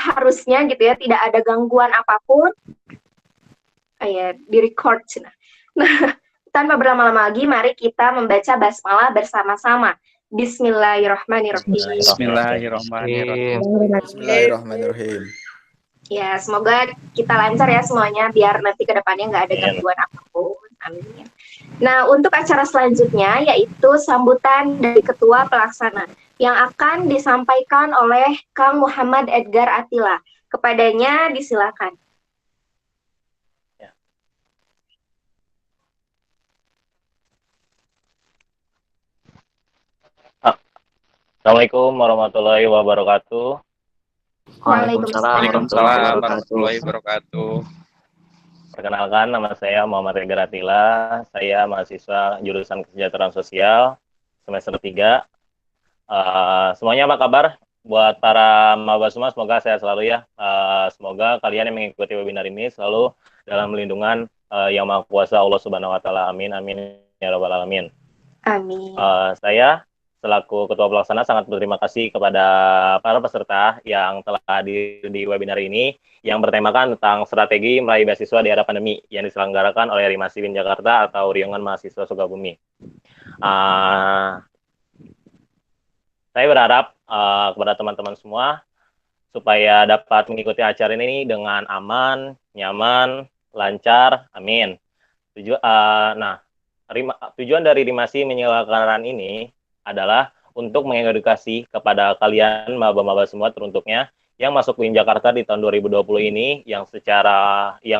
seharusnya gitu ya, tidak ada gangguan apapun. Ya, di record. Nah, tanpa berlama-lama lagi, mari kita membaca basmalah bersama-sama. Bismillahirrahmanirrahim. Bismillahirrahmanirrahim. Bismillahirrahmanirrahim. Ya, semoga kita lancar ya semuanya, biar nanti ke depannya nggak ada gangguan apapun. Amin. Nah, untuk acara selanjutnya yaitu sambutan dari Ketua Pelaksana yang akan disampaikan oleh Kang Muhammad Edgar Atila. Kepadanya disilakan. Assalamualaikum warahmatullahi wabarakatuh. Waalaikumsalam warahmatullahi wabarakatuh. Perkenalkan, nama saya Muhammad Edgar Atila. Saya mahasiswa jurusan Kesejahteraan Sosial semester 3. Semuanya apa kabar? Buat para maba semua, semoga sehat selalu ya. Semoga kalian yang mengikuti webinar ini selalu dalam lindungan Yang Maha Kuasa Allah Subhanahu wa taala. Amin amin ya rabbal alamin. Amin. Saya selaku Ketua Pelaksana sangat berterima kasih kepada para peserta yang telah hadir di webinar ini yang bertemakan tentang strategi meraih beasiswa di era pandemi yang diselenggarakan oleh Rimasi Win Jakarta atau Riungan Mahasiswa Sukabumi. Saya berharap kepada teman-teman semua supaya dapat mengikuti acara ini dengan aman, nyaman, lancar. Amin. Tujuan dari Rimasi menyelenggarakan ini adalah untuk mengedukasi kepada kalian maba-maba semua teruntuknya yang masuk UIN Jakarta di tahun 2020 ini yang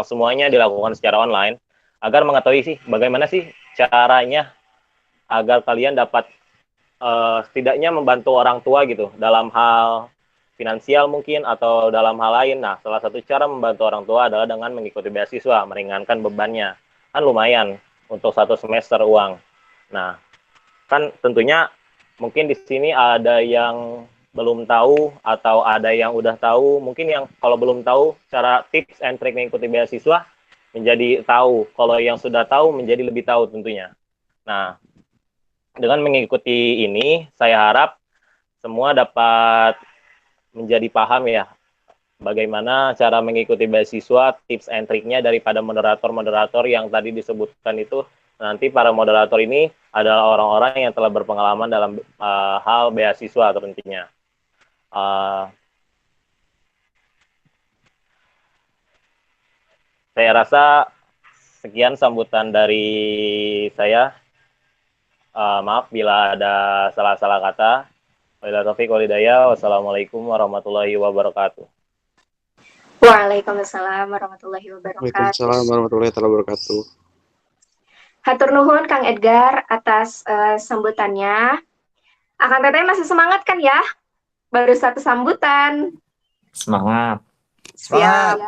semuanya dilakukan secara online agar mengetahui sih bagaimana sih caranya agar kalian dapat setidaknya membantu orang tua gitu dalam hal finansial mungkin atau dalam hal lain. Nah, salah satu cara membantu orang tua adalah dengan mengikuti beasiswa, meringankan bebannya. Kan lumayan untuk satu semester uang. Nah, kan tentunya mungkin di sini ada yang belum tahu atau ada yang udah tahu. Mungkin yang kalau belum tahu cara tips and trick mengikuti beasiswa menjadi tahu. Kalau yang sudah tahu menjadi lebih tahu tentunya. Nah, dengan mengikuti ini, saya harap semua dapat menjadi paham ya bagaimana cara mengikuti beasiswa, tips and triknya daripada moderator-moderator yang tadi disebutkan itu. Nanti para moderator ini adalah orang-orang yang telah berpengalaman dalam hal beasiswa tentunya. Saya rasa sekian sambutan dari saya. Maaf bila ada salah-salah kata. Wassalamualaikum warahmatullahi wabarakatuh. Waalaikumsalam warahmatullahi wabarakatuh. Waalaikumsalam warahmatullahi wabarakatuh. Hatur nuhun Kang Edgar atas sambutannya. Akan teteh masih semangat kan ya? Baru satu sambutan. Semangat. Siap.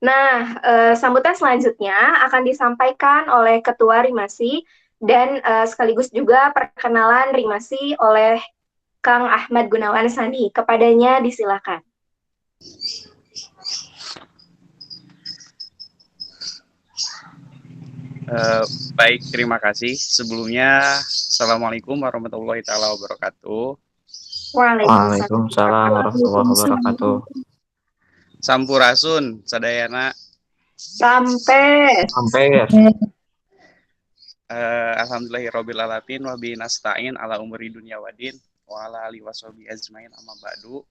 Nah, sambutan selanjutnya akan disampaikan oleh Ketua Rimasi dan sekaligus juga perkenalan Rimasi oleh Kang Ahmad Gunawan Sani. Kepadanya disilakan. Baik, terima kasih. Sebelumnya, Assalamualaikum warahmatullahi wabarakatuh. Waalaikumsalam warahmatullahi wabarakatuh. Sampurasun, sadayana. Sampai. Alhamdulillahirabbil alamin wa bihi nasta'in ala umuri dunya wadin wa ala alihi washabihi ajmain amma ba'du.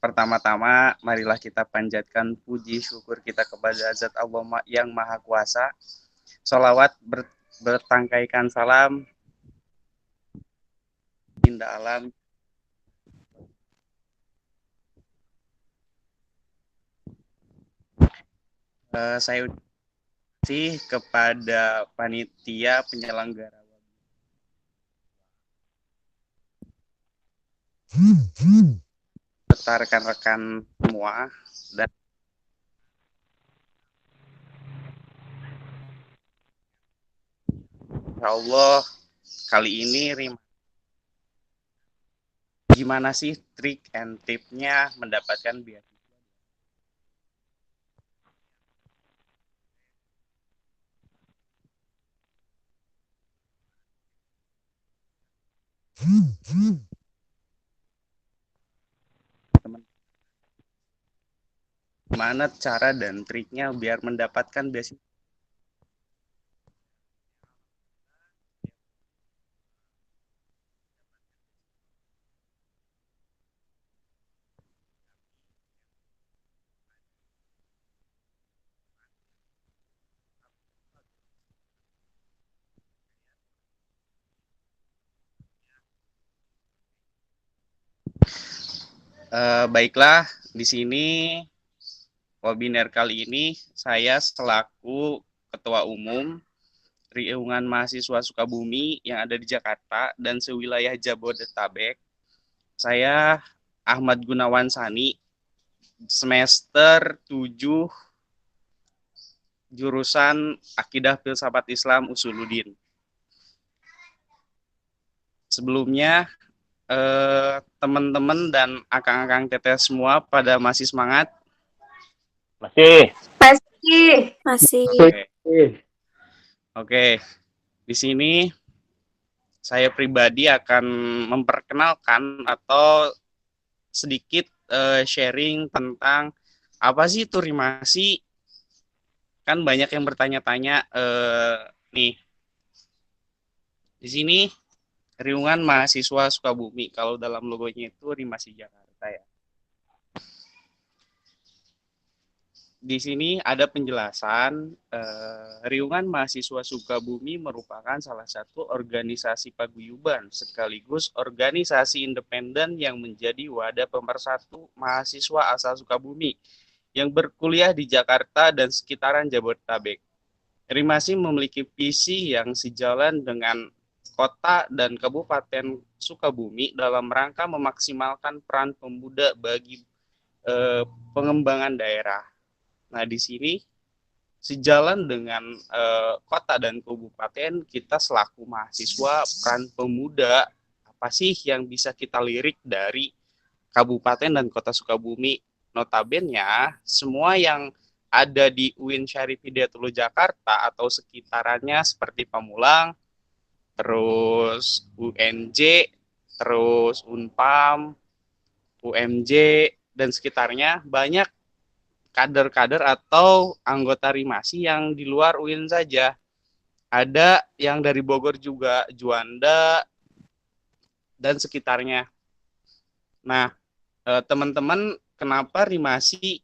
Pertama-tama marilah kita panjatkan puji syukur kita kepada Zat Allah yang Maha Kuasa. Sholawat bertangkaikan salam indah alam. Saya kasih kepada panitia penyelenggara serta rekan-rekan semua dan Insya Allah kali ini gimana sih trik and tipnya mendapatkan beasiswa? gimana cara dan triknya biar mendapatkan beasiswa. Baiklah, di sini webinar kali ini saya selaku Ketua Umum Riungan Mahasiswa Sukabumi yang ada di Jakarta dan sewilayah Jabodetabek. Saya Ahmad Gunawan Sani, semester 7 jurusan Akidah Filsafat Islam Usuluddin. Sebelumnya teman-teman dan akang-akang teteh semua pada masih semangat? Masih. Masih. Oke. Di sini saya pribadi akan memperkenalkan atau sedikit sharing tentang apa sih itu rimasi. Kan banyak yang bertanya-tanya nih. Di sini Riungan Mahasiswa Sukabumi, kalau dalam logonya itu Rimasi Jakarta ya. Di sini ada penjelasan, Riungan Mahasiswa Sukabumi merupakan salah satu organisasi paguyuban sekaligus organisasi independen yang menjadi wadah pemersatu mahasiswa asal Sukabumi yang berkuliah di Jakarta dan sekitaran Jabodetabek. Rimasi memiliki visi yang sejalan dengan Kota dan Kabupaten Sukabumi dalam rangka memaksimalkan peran pemuda bagi pengembangan daerah. Nah, di sini sejalan dengan kota dan kabupaten, kita selaku mahasiswa peran pemuda apa sih yang bisa kita lirik dari Kabupaten dan Kota Sukabumi? Notabene semua yang ada di UIN Syarif Hidayatullah Jakarta atau sekitarannya seperti Pamulang, terus UNJ, terus Unpam, UMJ, dan sekitarnya banyak kader-kader atau anggota Rimasi yang di luar UIN saja. Ada yang dari Bogor juga, Juanda, dan sekitarnya. Nah, teman-teman, kenapa Rimasi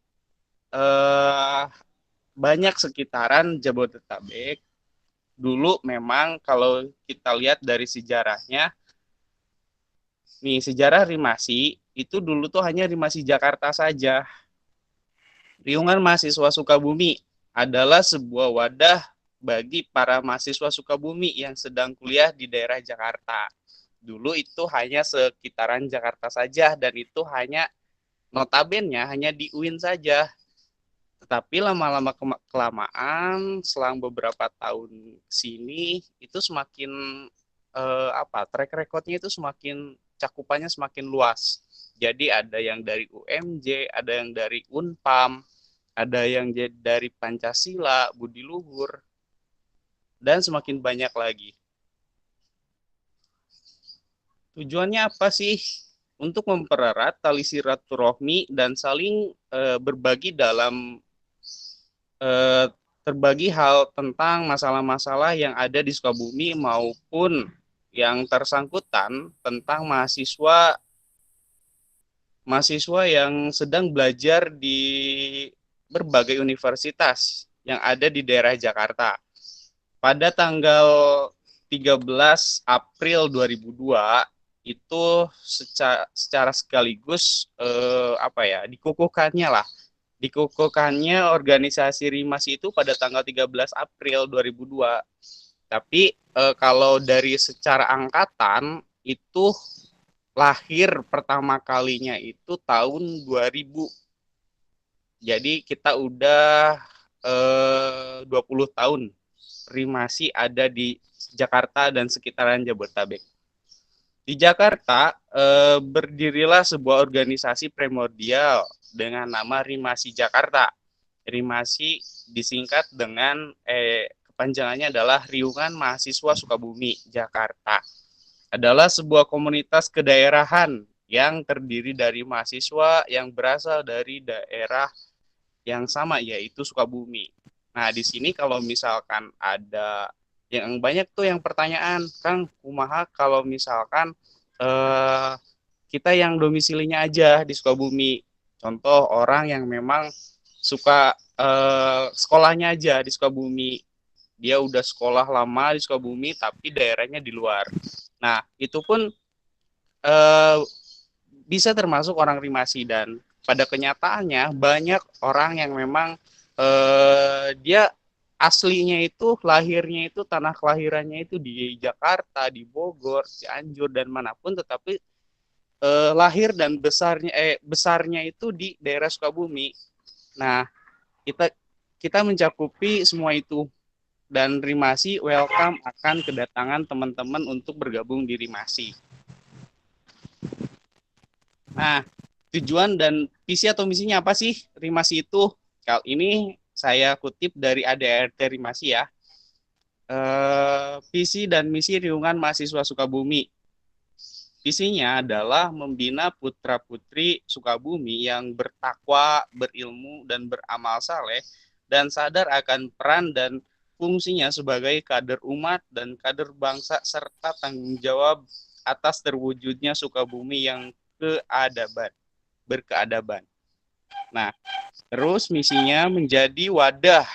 banyak sekitaran Jabodetabek? Dulu memang kalau kita lihat dari sejarahnya, nih sejarah Rimasi itu dulu tuh hanya Rimasi Jakarta saja. Riungan Mahasiswa Sukabumi adalah sebuah wadah bagi para mahasiswa Sukabumi yang sedang kuliah di daerah Jakarta. Dulu itu hanya sekitaran Jakarta saja dan itu hanya notabene hanya di UIN saja. Tetapi lama-lama kelamaan selang beberapa tahun sini itu semakin track recordnya itu semakin cakupannya semakin luas. Jadi ada yang dari UMJ, ada yang dari Unpam, ada yang dari Pancasila, Budi Luhur, dan semakin banyak lagi. Tujuannya apa sih? Untuk mempererat tali silaturahmi dan saling berbagi dalam terbagi hal tentang masalah-masalah yang ada di Sukabumi maupun yang tersangkutan tentang mahasiswa yang sedang belajar di berbagai universitas yang ada di daerah Jakarta. Pada tanggal 13 April 2002 itu secara sekaligus dikukuhkannya organisasi Rimasi itu pada tanggal 13 April 2002. Tapi kalau dari secara angkatan itu lahir pertama kalinya itu tahun 2000. Jadi kita udah 20 tahun Rimasi ada di Jakarta dan sekitaran Jabodetabek. Di Jakarta berdirilah sebuah organisasi primordial dengan nama Rimasi Jakarta. Rimasi disingkat dengan kepanjangannya adalah Riungan Mahasiswa Sukabumi Jakarta. Adalah sebuah komunitas kedaerahan yang terdiri dari mahasiswa yang berasal dari daerah yang sama, yaitu Sukabumi. Nah, di sini kalau misalkan ada yang banyak tuh yang pertanyaan, Kang, kumaha kalau misalkan eh, kita yang domisilinya aja di Sukabumi. Contoh orang yang memang suka sekolahnya aja di Sukabumi. Dia udah sekolah lama di Sukabumi, tapi daerahnya di luar. Nah, itu pun eh, bisa termasuk orang Rimasi, dan pada kenyataannya banyak orang yang memang dia aslinya itu lahirnya itu tanah kelahirannya itu di Jakarta, di Bogor, Cianjur dan manapun, tetapi lahir dan besarnya itu di daerah Sukabumi. Nah, kita kita mencakupi semua itu, dan Rimasi welcome akan kedatangan teman-teman untuk bergabung di Rimasi. Nah, tujuan dan visi atau misinya apa sih Rimasi itu? Kali ini saya kutip dari ADRT Rimasi ya. Visi dan misi Riungan Mahasiswa Sukabumi. Visinya adalah membina putra-putri Sukabumi yang bertakwa, berilmu, dan beramal saleh, dan sadar akan peran dan fungsinya sebagai kader umat dan kader bangsa, serta tanggung jawab atas terwujudnya Sukabumi yang berkeadaban. Nah, terus misinya menjadi wadah.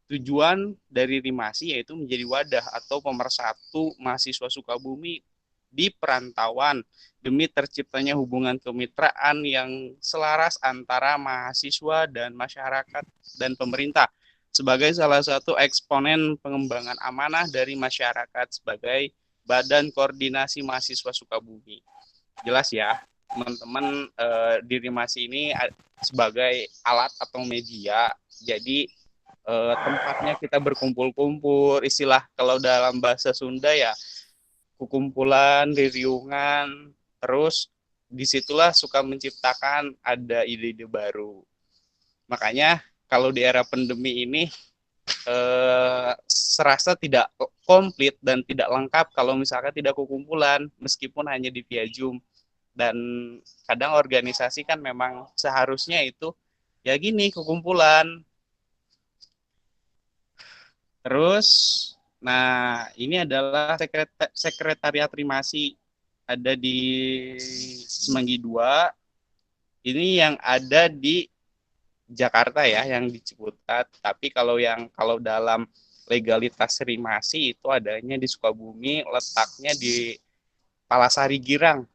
Tujuan dari Rimasi yaitu menjadi wadah atau pemersatu mahasiswa Sukabumi di perantauan demi terciptanya hubungan kemitraan yang selaras antara mahasiswa dan masyarakat dan pemerintah sebagai salah satu eksponen pengembangan amanah dari masyarakat sebagai Badan Koordinasi Mahasiswa Sukabumi. Jelas ya, teman-teman, di Rimasi ini sebagai alat atau media, jadi tempatnya kita berkumpul-kumpul, istilah kalau dalam bahasa Sunda ya kumpulan, riungan, terus disitulah suka menciptakan ada ide-ide baru. Makanya kalau di era pandemi ini serasa tidak komplit dan tidak lengkap kalau misalkan tidak kumpulan, meskipun hanya di via Zoom. Dan kadang organisasi kan memang seharusnya itu ya gini, kumpulan. Terus, nah ini adalah sekretariat Rimasi, ada di Semanggi 2. Ini yang ada di Jakarta ya, yang di Ciputat. Tapi kalau dalam legalitas Rimasi itu adanya di Sukabumi, letaknya di Palasari Girang,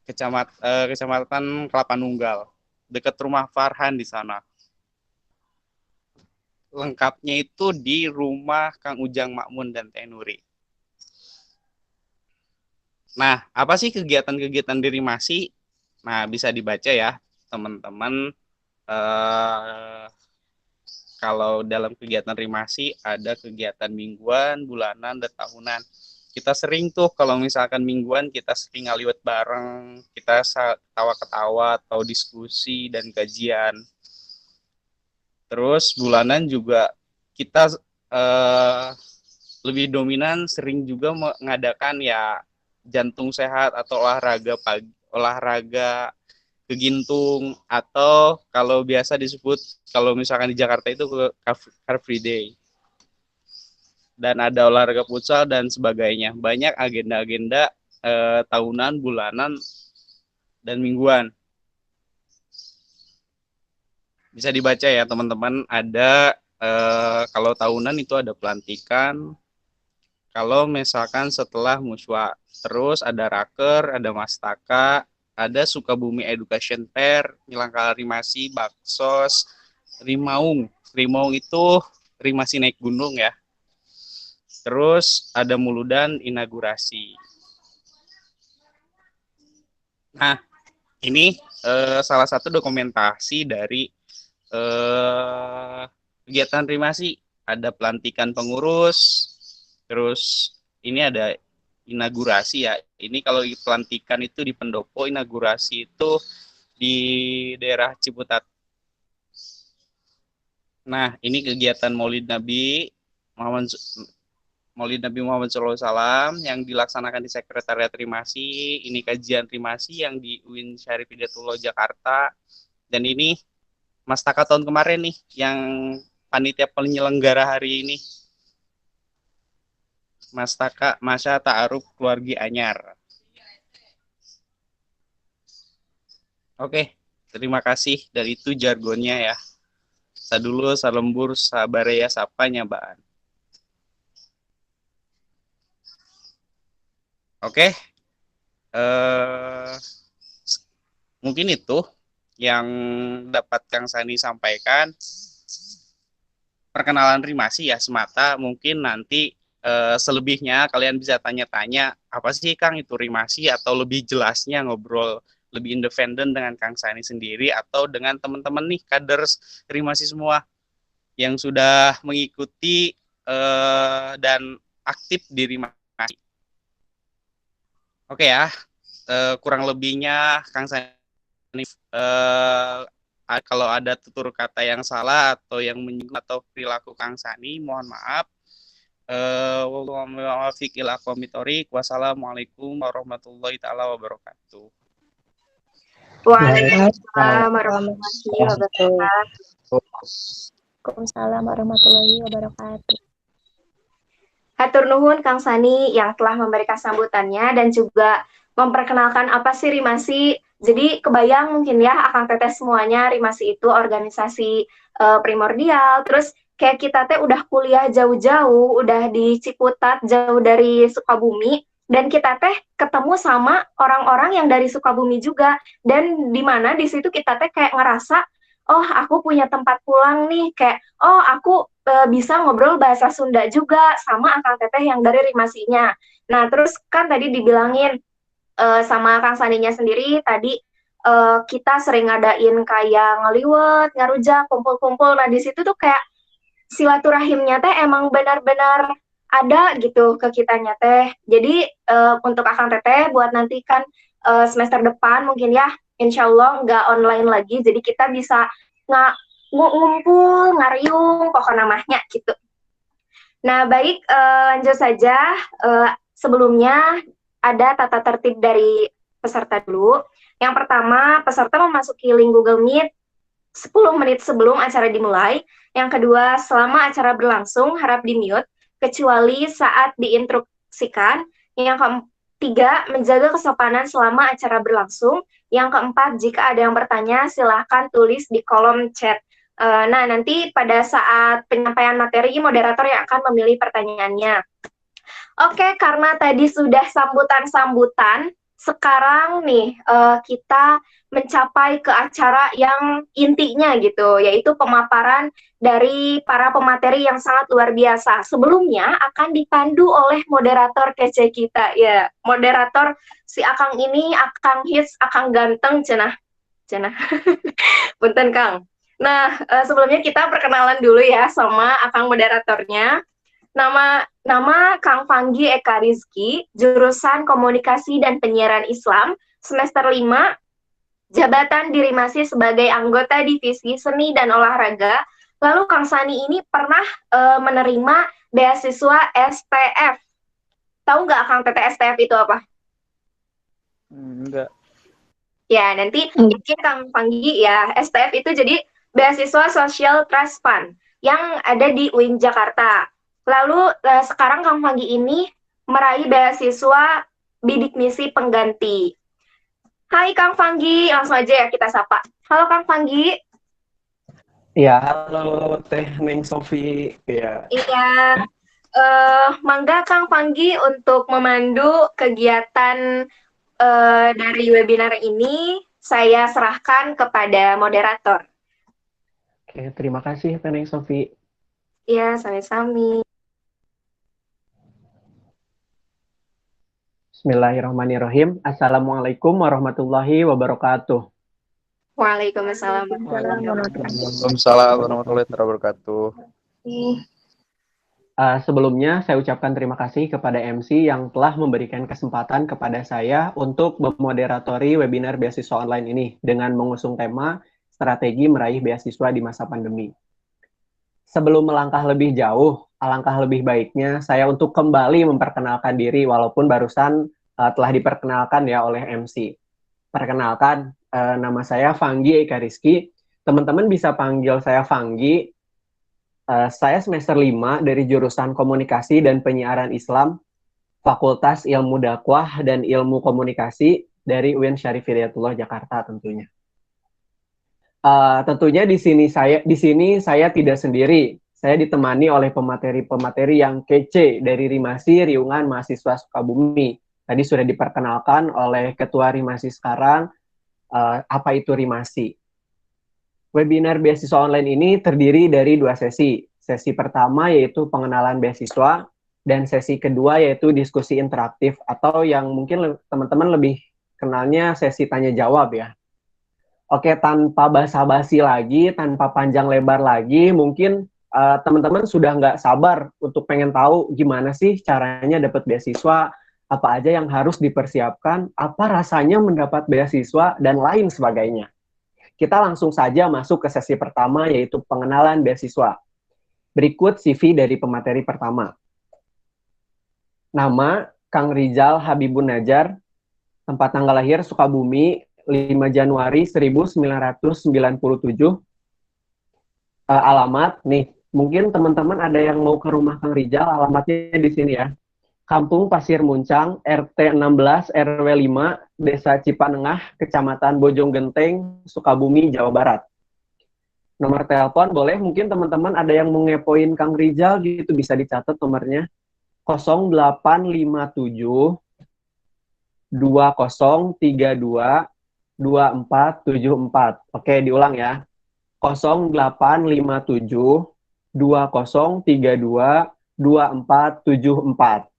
Kecamatan Kelapa Nunggal, dekat rumah Farhan di sana. Lengkapnya itu di rumah Kang Ujang Makmun dan Tenuri. Nah, apa sih kegiatan-kegiatan di Rimasi? Nah, bisa dibaca ya, teman-teman. Kalau dalam kegiatan Rimasi ada kegiatan mingguan, bulanan, dan tahunan. Kita sering tuh kalau misalkan mingguan kita sering ngaliwet bareng, kita ketawa-ketawa atau diskusi dan kajian. Terus bulanan juga kita lebih dominan sering juga mengadakan ya jantung sehat atau olahraga kegintung, atau kalau biasa disebut kalau misalkan di Jakarta itu Car Free Day. Dan ada olahraga futsal dan sebagainya. Banyak agenda-agenda tahunan, bulanan, dan mingguan. Bisa dibaca ya teman-teman, ada kalau tahunan itu ada pelantikan, kalau misalkan setelah muswa, terus ada raker, ada mastaka, ada Sukabumi Education Fair, Nilangkala Rimasi, Baksos, Rimaung. Rimaung itu Rimasi naik gunung ya. Terus ada Muludan inaugurasi. Nah, ini salah satu dokumentasi dari kegiatan Rimasi. Ada pelantikan pengurus, terus ini ada inaugurasi ya. Ini kalau pelantikan itu di Pendopo, inaugurasi itu di daerah Ciputat. Nah, ini kegiatan Maulid Nabi Muhammad SAW yang dilaksanakan di Sekretariat Rimasi. Ini kajian Rimasi yang di UIN Syarif Hidayatullah Jakarta. Dan ini Mas Taka tahun kemarin nih yang panitia penyelenggara hari ini. Mas Taka masa ta'aruf keluarga anyar. Oke, terima kasih. Dan itu jargonnya ya. Sadulu, salembur, sabarea, sapa, nyabaan. Oke, mungkin itu yang dapat Kang Sani sampaikan. Perkenalan Rimasi ya semata, mungkin nanti selebihnya kalian bisa tanya-tanya apa sih Kang itu Rimasi, atau lebih jelasnya ngobrol lebih independen dengan Kang Sani sendiri atau dengan teman-teman nih kader Rimasi semua yang sudah mengikuti dan aktif di Rimasi. Oke ya, kurang lebihnya Kang Sani kalau ada tutur kata yang salah atau yang menyinggung atau perilaku Kang Sani, mohon maaf. Wassalamualaikum warahmatullahi taala wabarakatuh. Waalaikumsalam warahmatullahi wabarakatuh. Waalaikumsalam warahmatullahi wabarakatuh. Hatur nuhun Kang Sani yang telah memberikan sambutannya dan juga memperkenalkan apa sih Rimasi. Jadi kebayang mungkin ya Akang Teteh semuanya, Rimasi itu organisasi primordial. Terus kayak kita teh udah kuliah jauh-jauh, udah di Ciputat jauh dari Sukabumi, dan kita teh ketemu sama orang-orang yang dari Sukabumi juga. Dan di mana di situ kita teh kayak ngerasa, oh aku punya tempat pulang nih, kayak oh aku bisa ngobrol bahasa Sunda juga sama Akang Teteh yang dari Rimasinya. Nah terus kan tadi dibilangin sama Kang Saninya sendiri tadi kita sering ngadain kayak ngeliwet, ngarujak, kumpul-kumpul. Nah di situ tuh kayak silaturahimnya teh emang benar-benar ada gitu ke kitanya teh. Jadi untuk Akang Teteh buat nanti kan semester depan mungkin ya, insya Allah nggak online lagi. Jadi kita bisa ngumpul, ngariung, pokoknya namanya gitu. Nah baik, lanjut saja. Sebelumnya ada tata tertib dari peserta dulu. Yang pertama, peserta memasuki link Google Meet 10 menit sebelum acara dimulai. Yang kedua, selama acara berlangsung harap di-mute, kecuali saat diinstruksikan. Yang ketiga, menjaga kesopanan selama acara berlangsung. Yang keempat, jika ada yang bertanya, silahkan tulis di kolom chat. Nah, nanti pada saat penyampaian materi, moderator yang akan memilih pertanyaannya. Oke, karena tadi sudah sambutan-sambutan, sekarang nih kita mencapai ke acara yang intinya gitu, yaitu pemaparan dari para pemateri yang sangat luar biasa. Sebelumnya akan dipandu oleh moderator kece kita, ya. Moderator si Akang ini, Akang hits, Akang ganteng, cenah. Punten Kang. Nah, sebelumnya kita perkenalan dulu ya sama Akang moderatornya. Nama Kang Fanggi Eka Rizky, jurusan Komunikasi dan Penyiaran Islam, semester 5, jabatan di Rimasi sebagai anggota Divisi Seni dan Olahraga. Lalu Kang Sani ini pernah menerima beasiswa STF. Tahu nggak Kang Teteh STF itu apa? Enggak. Ya, nanti mungkin Kang Fanggi ya, STF itu jadi beasiswa Social Trust Fund yang ada di UIN Jakarta. Lalu sekarang Kang Fanggi ini meraih beasiswa bidik misi pengganti. Hai Kang Fanggi, langsung aja ya kita sapa. Halo Kang Fanggi. Ya, halo Teh Neng Sofi. Ya. Iya, mangga Kang Fanggi untuk memandu kegiatan dari webinar ini, saya serahkan kepada moderator. Oke, terima kasih Teh Neng Sofi. Iya, sami-sami. Bismillahirrahmanirrahim. Assalamualaikum warahmatullahi wabarakatuh. Waalaikumsalam. Waalaikumsalam warahmatullahi wabarakatuh. Sebelumnya saya ucapkan terima kasih kepada MC yang telah memberikan kesempatan kepada saya untuk memoderatori webinar beasiswa online ini dengan mengusung tema strategi meraih beasiswa di masa pandemi. Sebelum melangkah lebih jauh, alangkah lebih baiknya saya untuk kembali memperkenalkan diri walaupun barusan telah diperkenalkan ya oleh MC. Perkenalkan, nama saya Fanggi Eka Rizky, Teman-teman bisa panggil saya Fanggi. Saya semester 5 dari jurusan Komunikasi dan Penyiaran Islam, Fakultas Ilmu Dakwah dan Ilmu Komunikasi dari UIN Syarif Hidayatullah Jakarta tentunya. Tentunya di sini saya tidak sendiri. Saya ditemani oleh pemateri-pemateri yang kece dari Rimasi, Riungan Mahasiswa Sukabumi. Tadi sudah diperkenalkan oleh Ketua Rimasi sekarang, apa itu Rimasi. Webinar beasiswa online ini terdiri dari 2 sesi. Sesi pertama yaitu pengenalan beasiswa, dan sesi kedua yaitu diskusi interaktif, atau yang mungkin teman-teman lebih kenalnya sesi tanya jawab ya. Oke, tanpa basa-basi lagi, tanpa panjang lebar lagi, mungkin teman-teman sudah nggak sabar untuk pengen tahu gimana sih caranya dapat beasiswa, apa aja yang harus dipersiapkan, apa rasanya mendapat beasiswa, dan lain sebagainya. Kita langsung saja masuk ke sesi pertama, yaitu pengenalan beasiswa. Berikut CV dari pemateri pertama. Nama, Kang Rizal Habibun Najar, tempat tanggal lahir Sukabumi, 5 Januari 1997. Alamat, nih, mungkin teman-teman ada yang mau ke rumah Kang Rizal, alamatnya di sini ya. Kampung Pasir Muncang, RT 16, RW 5, Desa Cipanengah, Kecamatan Bojonggenteng, Sukabumi, Jawa Barat. Nomor telepon boleh, mungkin teman-teman ada yang mau ngepoin Kang Rizal gitu, bisa dicatat nomornya. 0857 2032 2474. Oke, diulang ya. 0857 2032 2474.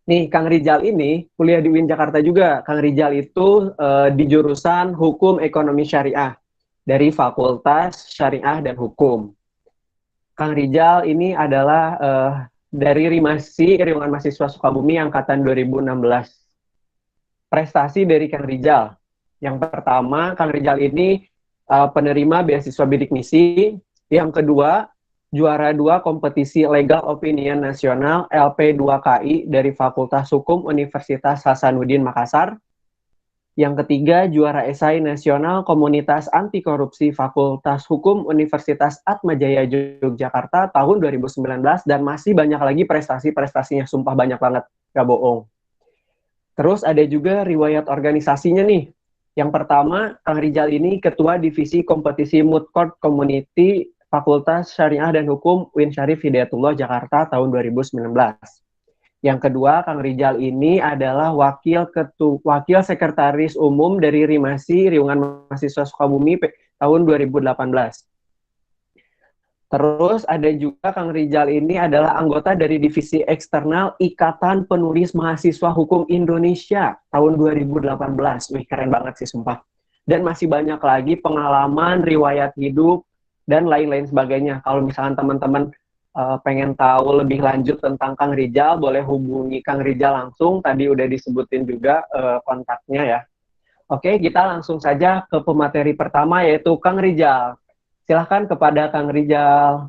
Nih, Kang Rizal ini kuliah di UIN Jakarta juga. Kang Rizal itu di jurusan Hukum Ekonomi Syariah dari Fakultas Syariah dan Hukum. Kang Rizal ini adalah dari Rimasi, Riungan Mahasiswa Sukabumi angkatan 2016. Prestasi dari Kang Rizal. Yang pertama, Kang Rizal ini penerima beasiswa bidik misi. Yang kedua, juara 2 kompetisi Legal Opinion Nasional LP2KI dari Fakultas Hukum Universitas Hasanuddin Makassar. Yang ketiga, juara esai nasional Komunitas Anti Korupsi Fakultas Hukum Universitas Atmajaya Yogyakarta tahun 2019, dan masih banyak lagi prestasi-prestasinya, sumpah banyak banget, gak bohong. Terus ada juga riwayat organisasinya nih. Yang pertama, Kang Rizal ini Ketua Divisi Kompetisi Moot Court Community Fakultas Syariah dan Hukum UIN Syarif Hidayatullah Jakarta tahun 2019. Yang kedua, Kang Rizal ini adalah Wakil Sekretaris Umum dari Rimasi, Riungan Mahasiswa Sukabumi tahun 2018. Terus ada juga Kang Rizal ini adalah anggota dari Divisi Eksternal Ikatan Penulis Mahasiswa Hukum Indonesia tahun 2018. Wih, keren banget sih, sumpah. Dan masih banyak lagi pengalaman, riwayat hidup, dan lain-lain sebagainya. Kalau misalkan teman-teman pengen tahu lebih lanjut tentang Kang Rizal, boleh hubungi Kang Rizal langsung. Tadi udah disebutin juga kontaknya ya. Oke, kita langsung saja ke pemateri pertama, yaitu Kang Rizal. Silahkan kepada Kang Rizal.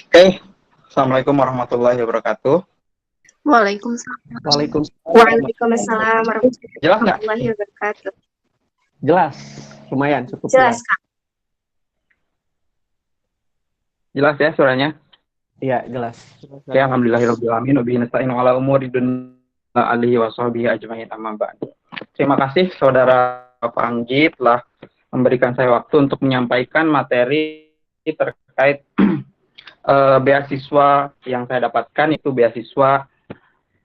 Oke, Assalamualaikum warahmatullahi wabarakatuh. Waalaikumsalam. Waalaikumsalam. Waalaikumsalam Jelas nggak? warahmatullahi wabarakatuh. Jelas, lumayan cukup Jelas, Kak. Jelas ya suaranya? Iya, jelas. Oke, alhamdulillahirobbilalamin. Wabihi nasta'in ala umuri dunya alihi wa sahbihi ajmain, amma ba'du. Terima kasih Saudara Panggi telah memberikan saya waktu untuk menyampaikan materi terkait beasiswa yang saya dapatkan, itu beasiswa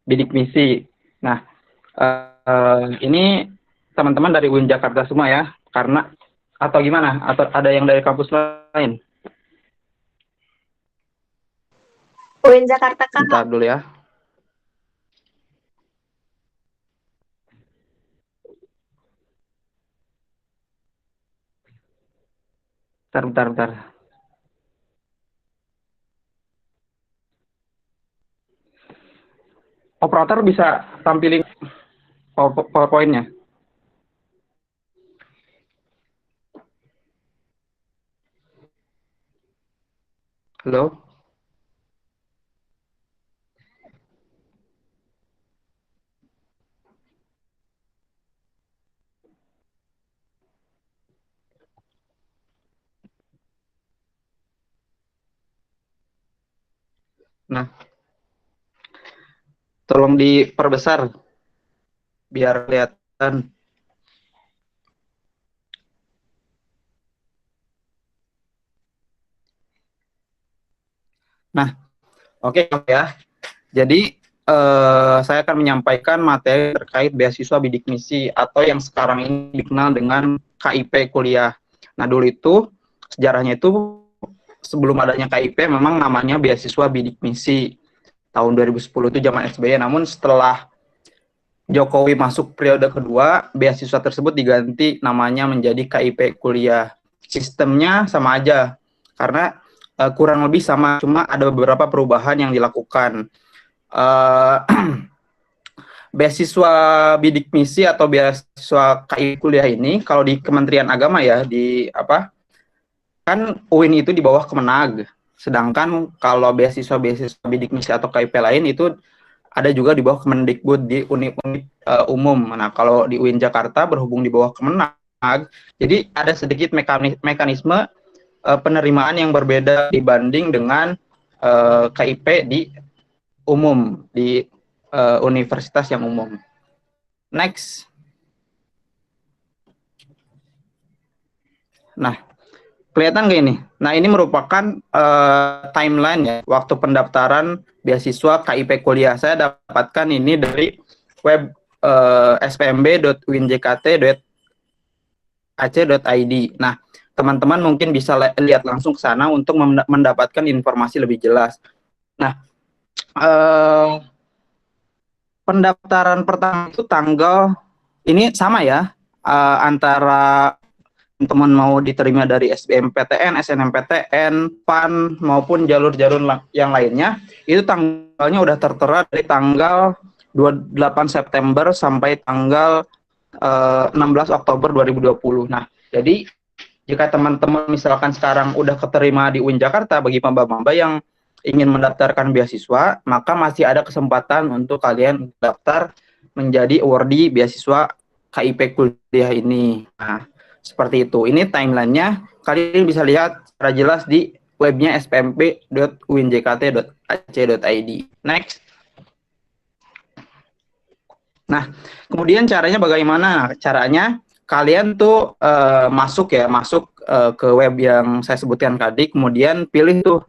bidik misi. Nah, ini teman-teman dari UIN Jakarta semua ya, karena atau gimana? Atau ada yang dari kampus lain? UIN Jakarta, Kak. Bentar dulu ya. Bentar. Operator bisa tampilin PowerPoint-nya. Halo? Nah, tolong diperbesar biar kelihatan. Nah, oke ya. Jadi saya akan menyampaikan materi terkait beasiswa bidik misi atau yang sekarang ini dikenal dengan KIP kuliah. Nah, dulu itu sejarahnya itu sebelum adanya KIP memang namanya beasiswa bidik misi. Tahun 2010 itu zaman SBY, namun setelah Jokowi masuk periode kedua, beasiswa tersebut diganti namanya menjadi KIP kuliah. Sistemnya sama aja, karena kurang lebih sama, cuma ada beberapa perubahan yang dilakukan. Beasiswa bidik misi atau beasiswa KIP kuliah ini, kalau di Kementerian Agama ya, di apa? Kan UIN itu di bawah Kemenag. Sedangkan kalau beasiswa bidik misi atau KIP lain itu ada juga di bawah Kemendikbud di unit-unit umum. Nah, kalau di UIN Jakarta berhubung di bawah Kemenag, jadi ada sedikit mekanisme penerimaan yang berbeda dibanding dengan KIP di umum, di universitas yang umum. Next. Nah, kelihatan nggak ini? Nah, ini merupakan timeline ya, waktu pendaftaran beasiswa KIP kuliah. Saya dapatkan ini dari web spmb.uinjkt.ac.id. Nah, teman-teman mungkin bisa lihat langsung ke sana untuk mendapatkan informasi lebih jelas. Nah, pendaftaran pertama itu tanggal ini sama ya, antara teman mau diterima dari SBMPTN, SNMPTN, PAN maupun jalur-jalur yang lainnya, itu tanggalnya udah tertera dari tanggal 28 September sampai tanggal 16 Oktober 2020. Nah, jadi jika teman-teman misalkan sekarang udah keterima di UIN Jakarta, bagi maba-maba yang ingin mendaftarkan beasiswa, maka masih ada kesempatan untuk kalian daftar menjadi awardee beasiswa KIP kuliah ini. Nah, seperti itu. Ini timelinenya. Kalian bisa lihat secara jelas di webnya spmp.uinjkt.ac.id. Next. Nah, kemudian caranya bagaimana? Caranya kalian tuh masuk ke web yang saya sebutkan tadi, kemudian pilih tuh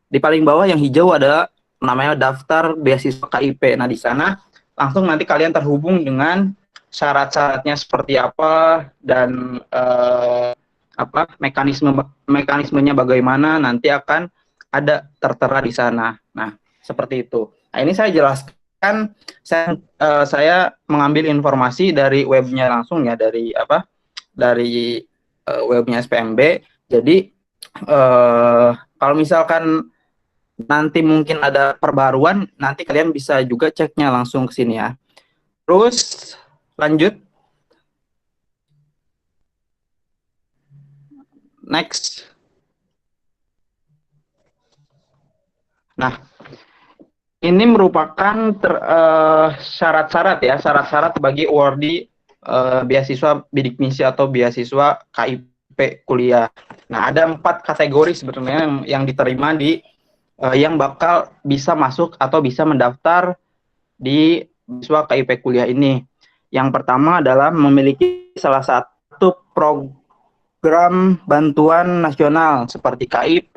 di paling bawah yang hijau ada namanya daftar beasiswa KIP. Nah, di sana langsung nanti kalian terhubung dengan syarat-syaratnya seperti apa dan mekanismenya bagaimana nanti akan ada tertera di sana. Nah, seperti itu. Nah, ini saya jelaskan, saya mengambil informasi dari webnya langsung ya, dari webnya SPMB. Jadi kalau misalkan nanti mungkin ada perbaruan, nanti kalian bisa juga ceknya langsung ke sini ya. Terus lanjut. Next. Nah, ini merupakan syarat-syarat ya, syarat-syarat bagi awardee beasiswa bidik misi atau beasiswa KIP kuliah. Nah, ada 4 kategori sebetulnya yang diterima di yang bakal bisa masuk atau bisa mendaftar di beasiswa KIP kuliah ini. Yang pertama adalah memiliki salah satu program bantuan nasional seperti KIP,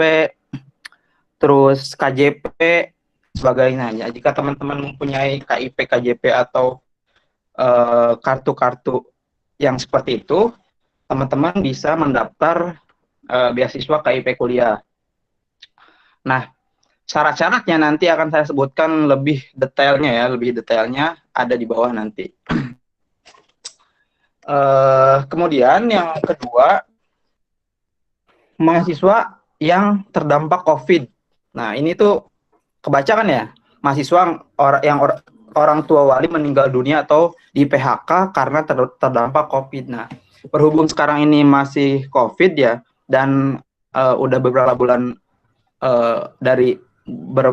terus KJP, sebagainya. Ya, jika teman-teman mempunyai KIP, KJP atau kartu-kartu yang seperti itu, teman-teman bisa mendaftar beasiswa KIP kuliah. Nah, syarat-syaratnya nanti akan saya sebutkan lebih detailnya ada di bawah nanti. Kemudian yang kedua, mahasiswa yang terdampak COVID. Nah, ini tuh kebaca kan ya, mahasiswa orang tua wali meninggal dunia atau di PHK karena terdampak COVID. Nah, berhubung sekarang ini masih COVID ya, dan udah beberapa bulan dari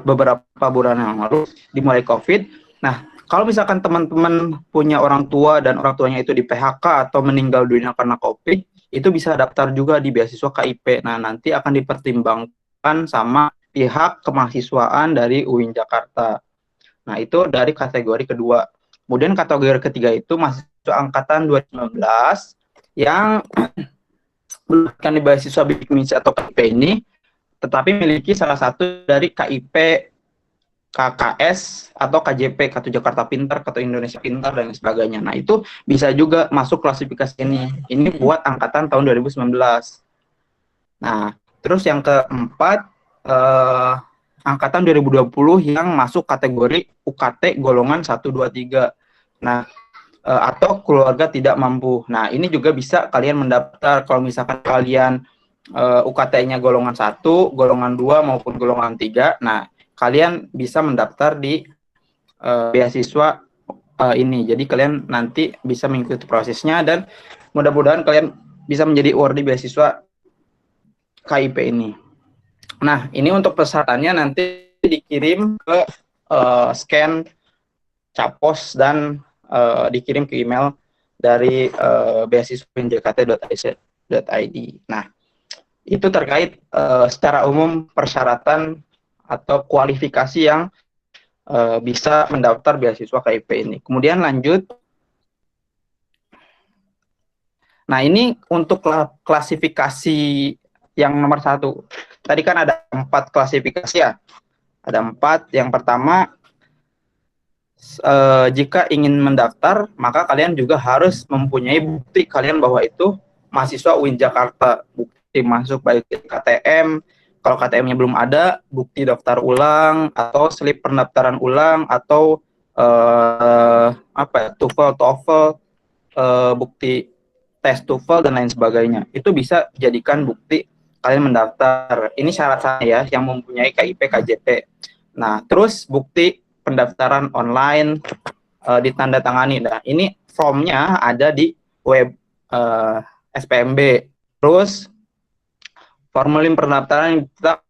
beberapa bulan yang lalu dimulai COVID. Nah, kalau misalkan teman-teman punya orang tua dan orang tuanya itu di PHK atau meninggal dunia karena COVID, itu bisa daftar juga di beasiswa KIP. Nah, nanti akan dipertimbangkan sama pihak kemahasiswaan dari UIN Jakarta. Nah, itu dari kategori kedua. Kemudian kategori ketiga itu mahasiswa angkatan 2019 yang mendapatkan di beasiswa bidik misi atau KIP ini, tetapi memiliki salah satu dari KIP, KKS, atau KJP, Kartu Jakarta Pintar, Kartu Indonesia Pintar, dan sebagainya. Nah, itu bisa juga masuk klasifikasi ini. Ini buat angkatan tahun 2019. Nah, terus yang keempat, angkatan 2020 yang masuk kategori UKT golongan 1, 2, 3. Nah, atau keluarga tidak mampu. Nah, ini juga bisa kalian mendaftar kalau misalkan kalian UKT-nya golongan 1, golongan 2, maupun golongan 3. Nah, kalian bisa mendaftar di beasiswa ini. Jadi kalian nanti bisa mengikuti prosesnya dan mudah-mudahan kalian bisa menjadi awardee beasiswa KIP ini. Nah, ini untuk persyaratannya nanti dikirim ke scan capos dan dikirim ke email dari beasiswa.jkt.ac.id. Nah, itu terkait secara umum persyaratan atau kualifikasi yang bisa mendaftar beasiswa KIP ini. Kemudian lanjut. Nah, ini untuk klasifikasi yang nomor 1. Tadi kan ada 4 klasifikasi ya. Ada 4. Yang pertama, jika ingin mendaftar, maka kalian juga harus mempunyai bukti kalian bahwa itu mahasiswa UIN Jakarta. Bukti masuk baik KTM, kalau KTM-nya belum ada, bukti daftar ulang, atau slip pendaftaran ulang, atau TOEFL, bukti tes TOEFL, dan lain sebagainya. Itu bisa jadikan bukti kalian mendaftar. Ini syarat-syaratnya ya, yang mempunyai KIP, KJP. Nah, terus bukti pendaftaran online ditandatangani. Nah, ini formnya ada di web SPMB. Terus formulir pendaftaran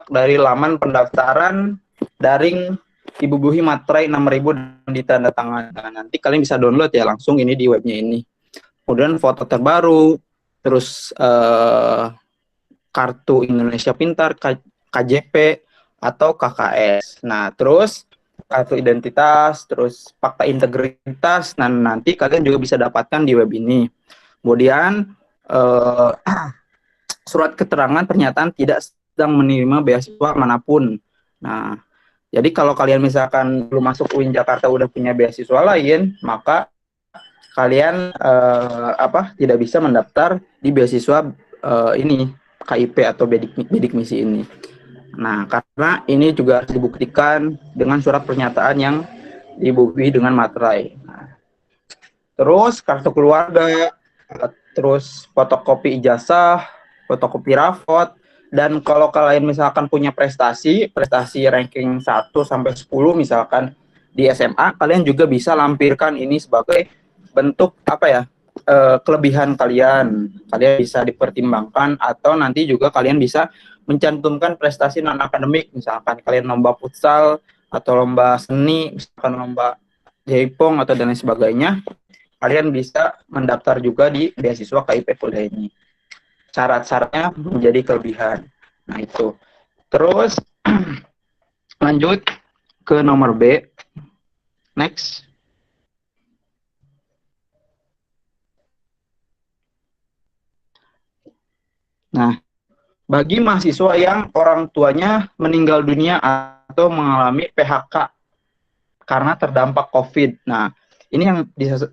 dari laman pendaftaran daring Ibu Buhi Materai 6000 dan ditandatangani. Nah, nanti kalian bisa download ya langsung ini di webnya ini. Kemudian foto terbaru, terus Kartu Indonesia Pintar, KJP, atau KKS. Nah, terus kartu identitas, terus fakta integritas, nah nanti kalian juga bisa dapatkan di web ini. Kemudian surat keterangan pernyataan tidak sedang menerima beasiswa manapun. Nah, jadi kalau kalian misalkan belum masuk UIN Jakarta udah punya beasiswa lain, maka kalian tidak bisa mendaftar di beasiswa ini KIP atau bidik misi ini. Nah, karena ini juga harus dibuktikan dengan surat pernyataan yang dibubuhi dengan materai. Nah, terus kartu keluarga, terus fotokopi ijazah, fotokopi rapot, dan kalau kalian misalkan punya prestasi ranking 1 sampai 10 misalkan di SMA, kalian juga bisa lampirkan ini sebagai bentuk kelebihan kalian. Kalian bisa dipertimbangkan atau nanti juga kalian bisa mencantumkan prestasi non-akademik, misalkan kalian lomba futsal atau lomba seni, misalkan lomba jaipong atau dan lain sebagainya, kalian bisa mendaftar juga di beasiswa KIP kuliah ini. Syarat-syaratnya menjadi kelebihan. Nah, itu. Terus lanjut ke nomor B. Next. Nah, bagi mahasiswa yang orang tuanya meninggal dunia atau mengalami PHK karena terdampak COVID. Nah, ini yang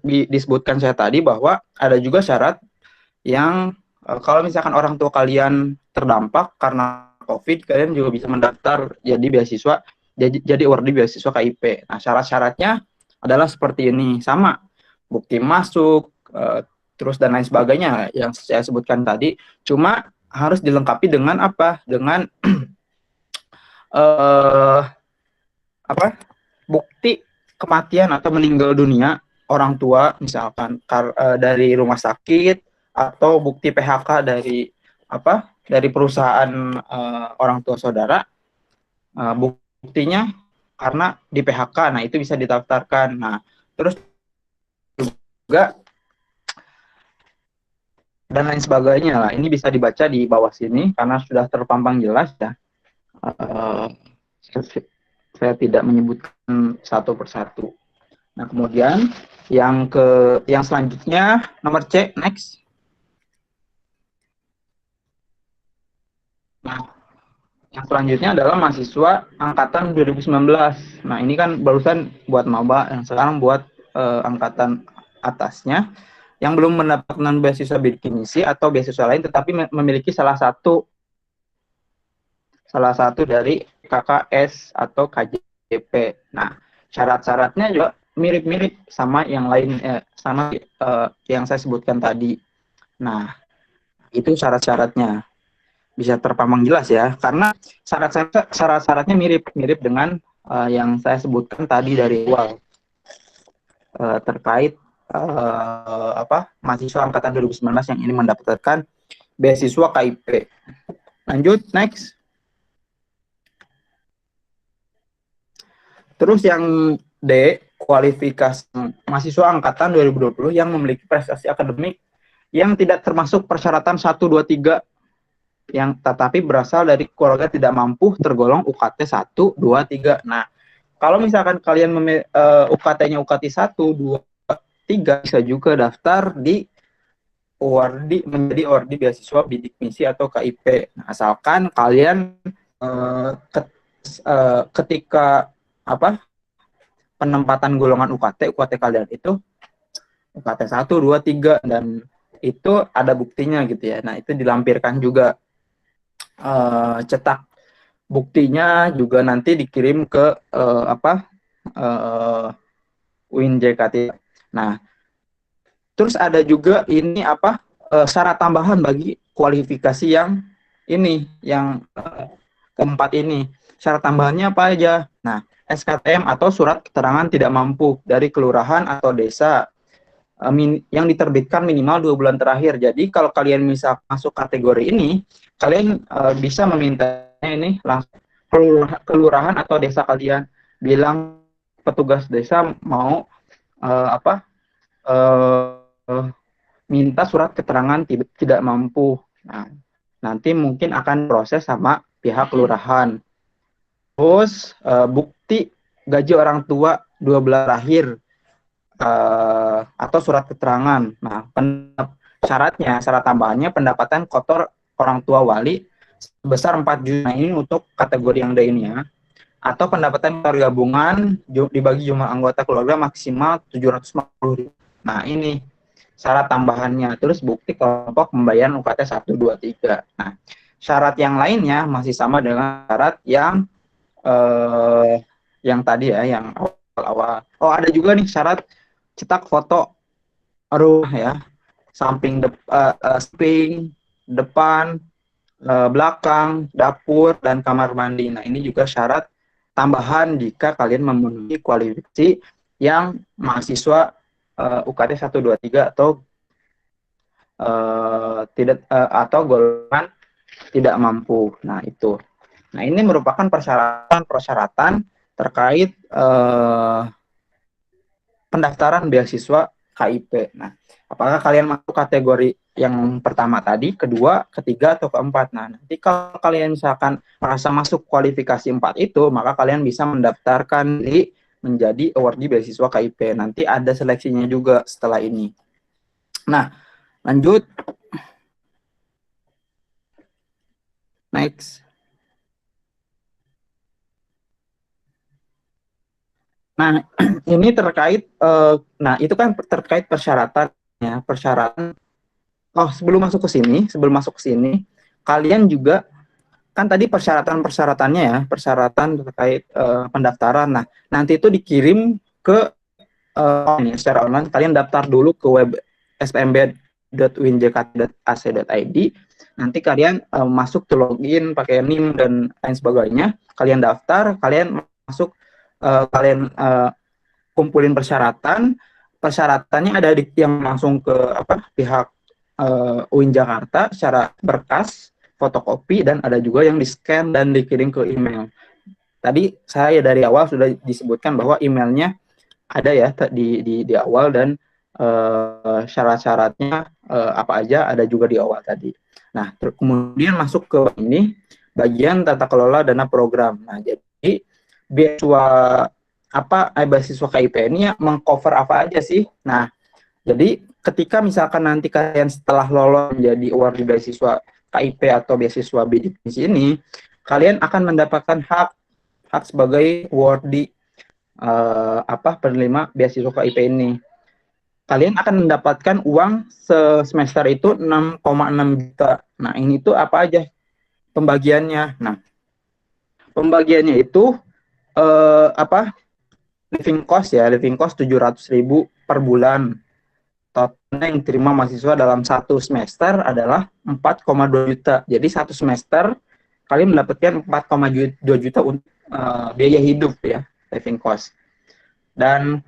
disebutkan saya tadi bahwa ada juga syarat yang kalau misalkan orang tua kalian terdampak karena COVID, kalian juga bisa mendaftar jadi beasiswa, jadi awardee beasiswa KIP. Nah, syarat-syaratnya adalah seperti ini, sama bukti masuk, terus dan lain sebagainya yang saya sebutkan tadi. Cuma harus dilengkapi dengan apa? Dengan bukti kematian atau meninggal dunia orang tua, misalkan dari rumah sakit, atau bukti PHK dari perusahaan orang tua saudara, buktinya karena di PHK. Nah, itu bisa didaftarkan. Nah, terus juga dan lain sebagainya lah. Ini bisa dibaca di bawah sini karena sudah terpampang jelas ya. Eh, saya tidak menyebutkan satu persatu. Nah, kemudian yang selanjutnya nomor C, next. Nah, yang selanjutnya adalah mahasiswa angkatan 2019. Nah, ini kan barusan buat maba, yang sekarang buat angkatan atasnya yang belum mendapatkan beasiswa bidik misi atau beasiswa lain, tetapi memiliki salah satu dari KKS atau KJP. Nah, syarat-syaratnya juga mirip-mirip sama yang lain, sama yang saya sebutkan tadi. Nah, itu syarat-syaratnya. Bisa terpampang jelas ya, karena syarat-syaratnya mirip-mirip dengan yang saya sebutkan tadi dari awal terkait mahasiswa angkatan 2019 yang ini mendapatkan beasiswa KIP. Lanjut, next. Terus yang D, kualifikasi mahasiswa angkatan 2020 yang memiliki prestasi akademik yang tidak termasuk persyaratan 1, 2, 3 yang tetapi berasal dari keluarga tidak mampu tergolong UKT 1, 2, 3. Nah, kalau misalkan kalian UKT-nya UKT 1, 2, 3 bisa juga daftar di menjadi ORDI beasiswa bidik misi atau KIP. Nah, asalkan kalian ketika penempatan golongan UKT kalian itu UKT 1, 2, 3 dan itu ada buktinya gitu ya. Nah, itu dilampirkan juga. Cetak buktinya juga nanti dikirim ke UIN JKT. Nah, terus ada juga ini syarat tambahan bagi kualifikasi yang ini, yang keempat ini. Syarat tambahannya apa aja? Nah, SKTM atau surat keterangan tidak mampu dari kelurahan atau desa yang diterbitkan minimal 2 bulan terakhir. Jadi kalau kalian bisa masuk kategori ini, kalian bisa memintanya ini langsung kelurahan atau desa kalian, bilang petugas desa mau minta surat keterangan tidak mampu. Nah, nanti mungkin akan proses sama pihak kelurahan. Terus bukti gaji orang tua 2 bulan terakhir atau surat keterangan. Nah, syarat tambahannya pendapatan kotor orang tua wali sebesar 4 juta. Ini untuk kategori yang D ini ya. Atau pendapatan keluarga gabungan dibagi jumlah anggota keluarga maksimal 750.000. Nah, ini syarat tambahannya. Terus bukti kelompok pembayaran UKT 1, 2, 3. Nah, syarat yang lainnya masih sama dengan syarat yang tadi ya, yang awal-awal. Oh, ada juga nih syarat cetak foto rumah ya, samping depan, belakang, dapur, dan kamar mandi. Nah, ini juga syarat tambahan jika kalian memenuhi kualifikasi yang mahasiswa UKT 1, 2, 3 atau tidak atau golongan tidak mampu. Nah, itu. Nah, ini merupakan persyaratan terkait pendaftaran beasiswa KIP. Nah, apakah kalian masuk kategori yang pertama tadi, kedua, ketiga, atau keempat? Nah, nanti kalau kalian misalkan merasa masuk kualifikasi 4 itu, maka kalian bisa mendaftarkan diri menjadi awardee beasiswa KIP. Nanti ada seleksinya juga setelah ini. Nah, lanjut. Next. Nah, ini terkait, itu kan terkait persyaratannya, persyaratan. Oh, sebelum masuk ke sini, kalian juga kan tadi persyaratannya ya, persyaratan terkait pendaftaran. Nah, nanti itu dikirim ke secara online. Kalian daftar dulu ke web spmb.winjkt.ac.id. Nanti kalian masuk ke login pakai NIM dan lain sebagainya. Kalian daftar, kalian masuk. Kalian kumpulin persyaratannya ada yang langsung ke pihak UIN Jakarta secara berkas, fotokopi, dan ada juga yang di-scan dan dikirim ke email. Tadi saya dari awal sudah disebutkan bahwa emailnya ada ya di awal, dan syarat-syaratnya apa aja ada juga di awal tadi. Nah, kemudian masuk ke ini. bagian tata kelola dana program. Nah, jadi beasiswa KIP ini ya mengcover apa aja sih? Nah, jadi ketika misalkan nanti kalian setelah lolos menjadi award beasiswa KIP atau beasiswa bidik misi ini, kalian akan mendapatkan hak sebagai awardee penerima beasiswa KIP ini. Kalian akan mendapatkan uang semester itu 6,6 juta. Nah, ini tuh apa aja pembagiannya? Nah, pembagiannya itu living cost 700.000 per bulan. Totalnya yang diterima mahasiswa dalam satu semester adalah 4,2 juta. Jadi satu semester kalian mendapatkan 4,2 juta untuk biaya hidup ya, living cost. Dan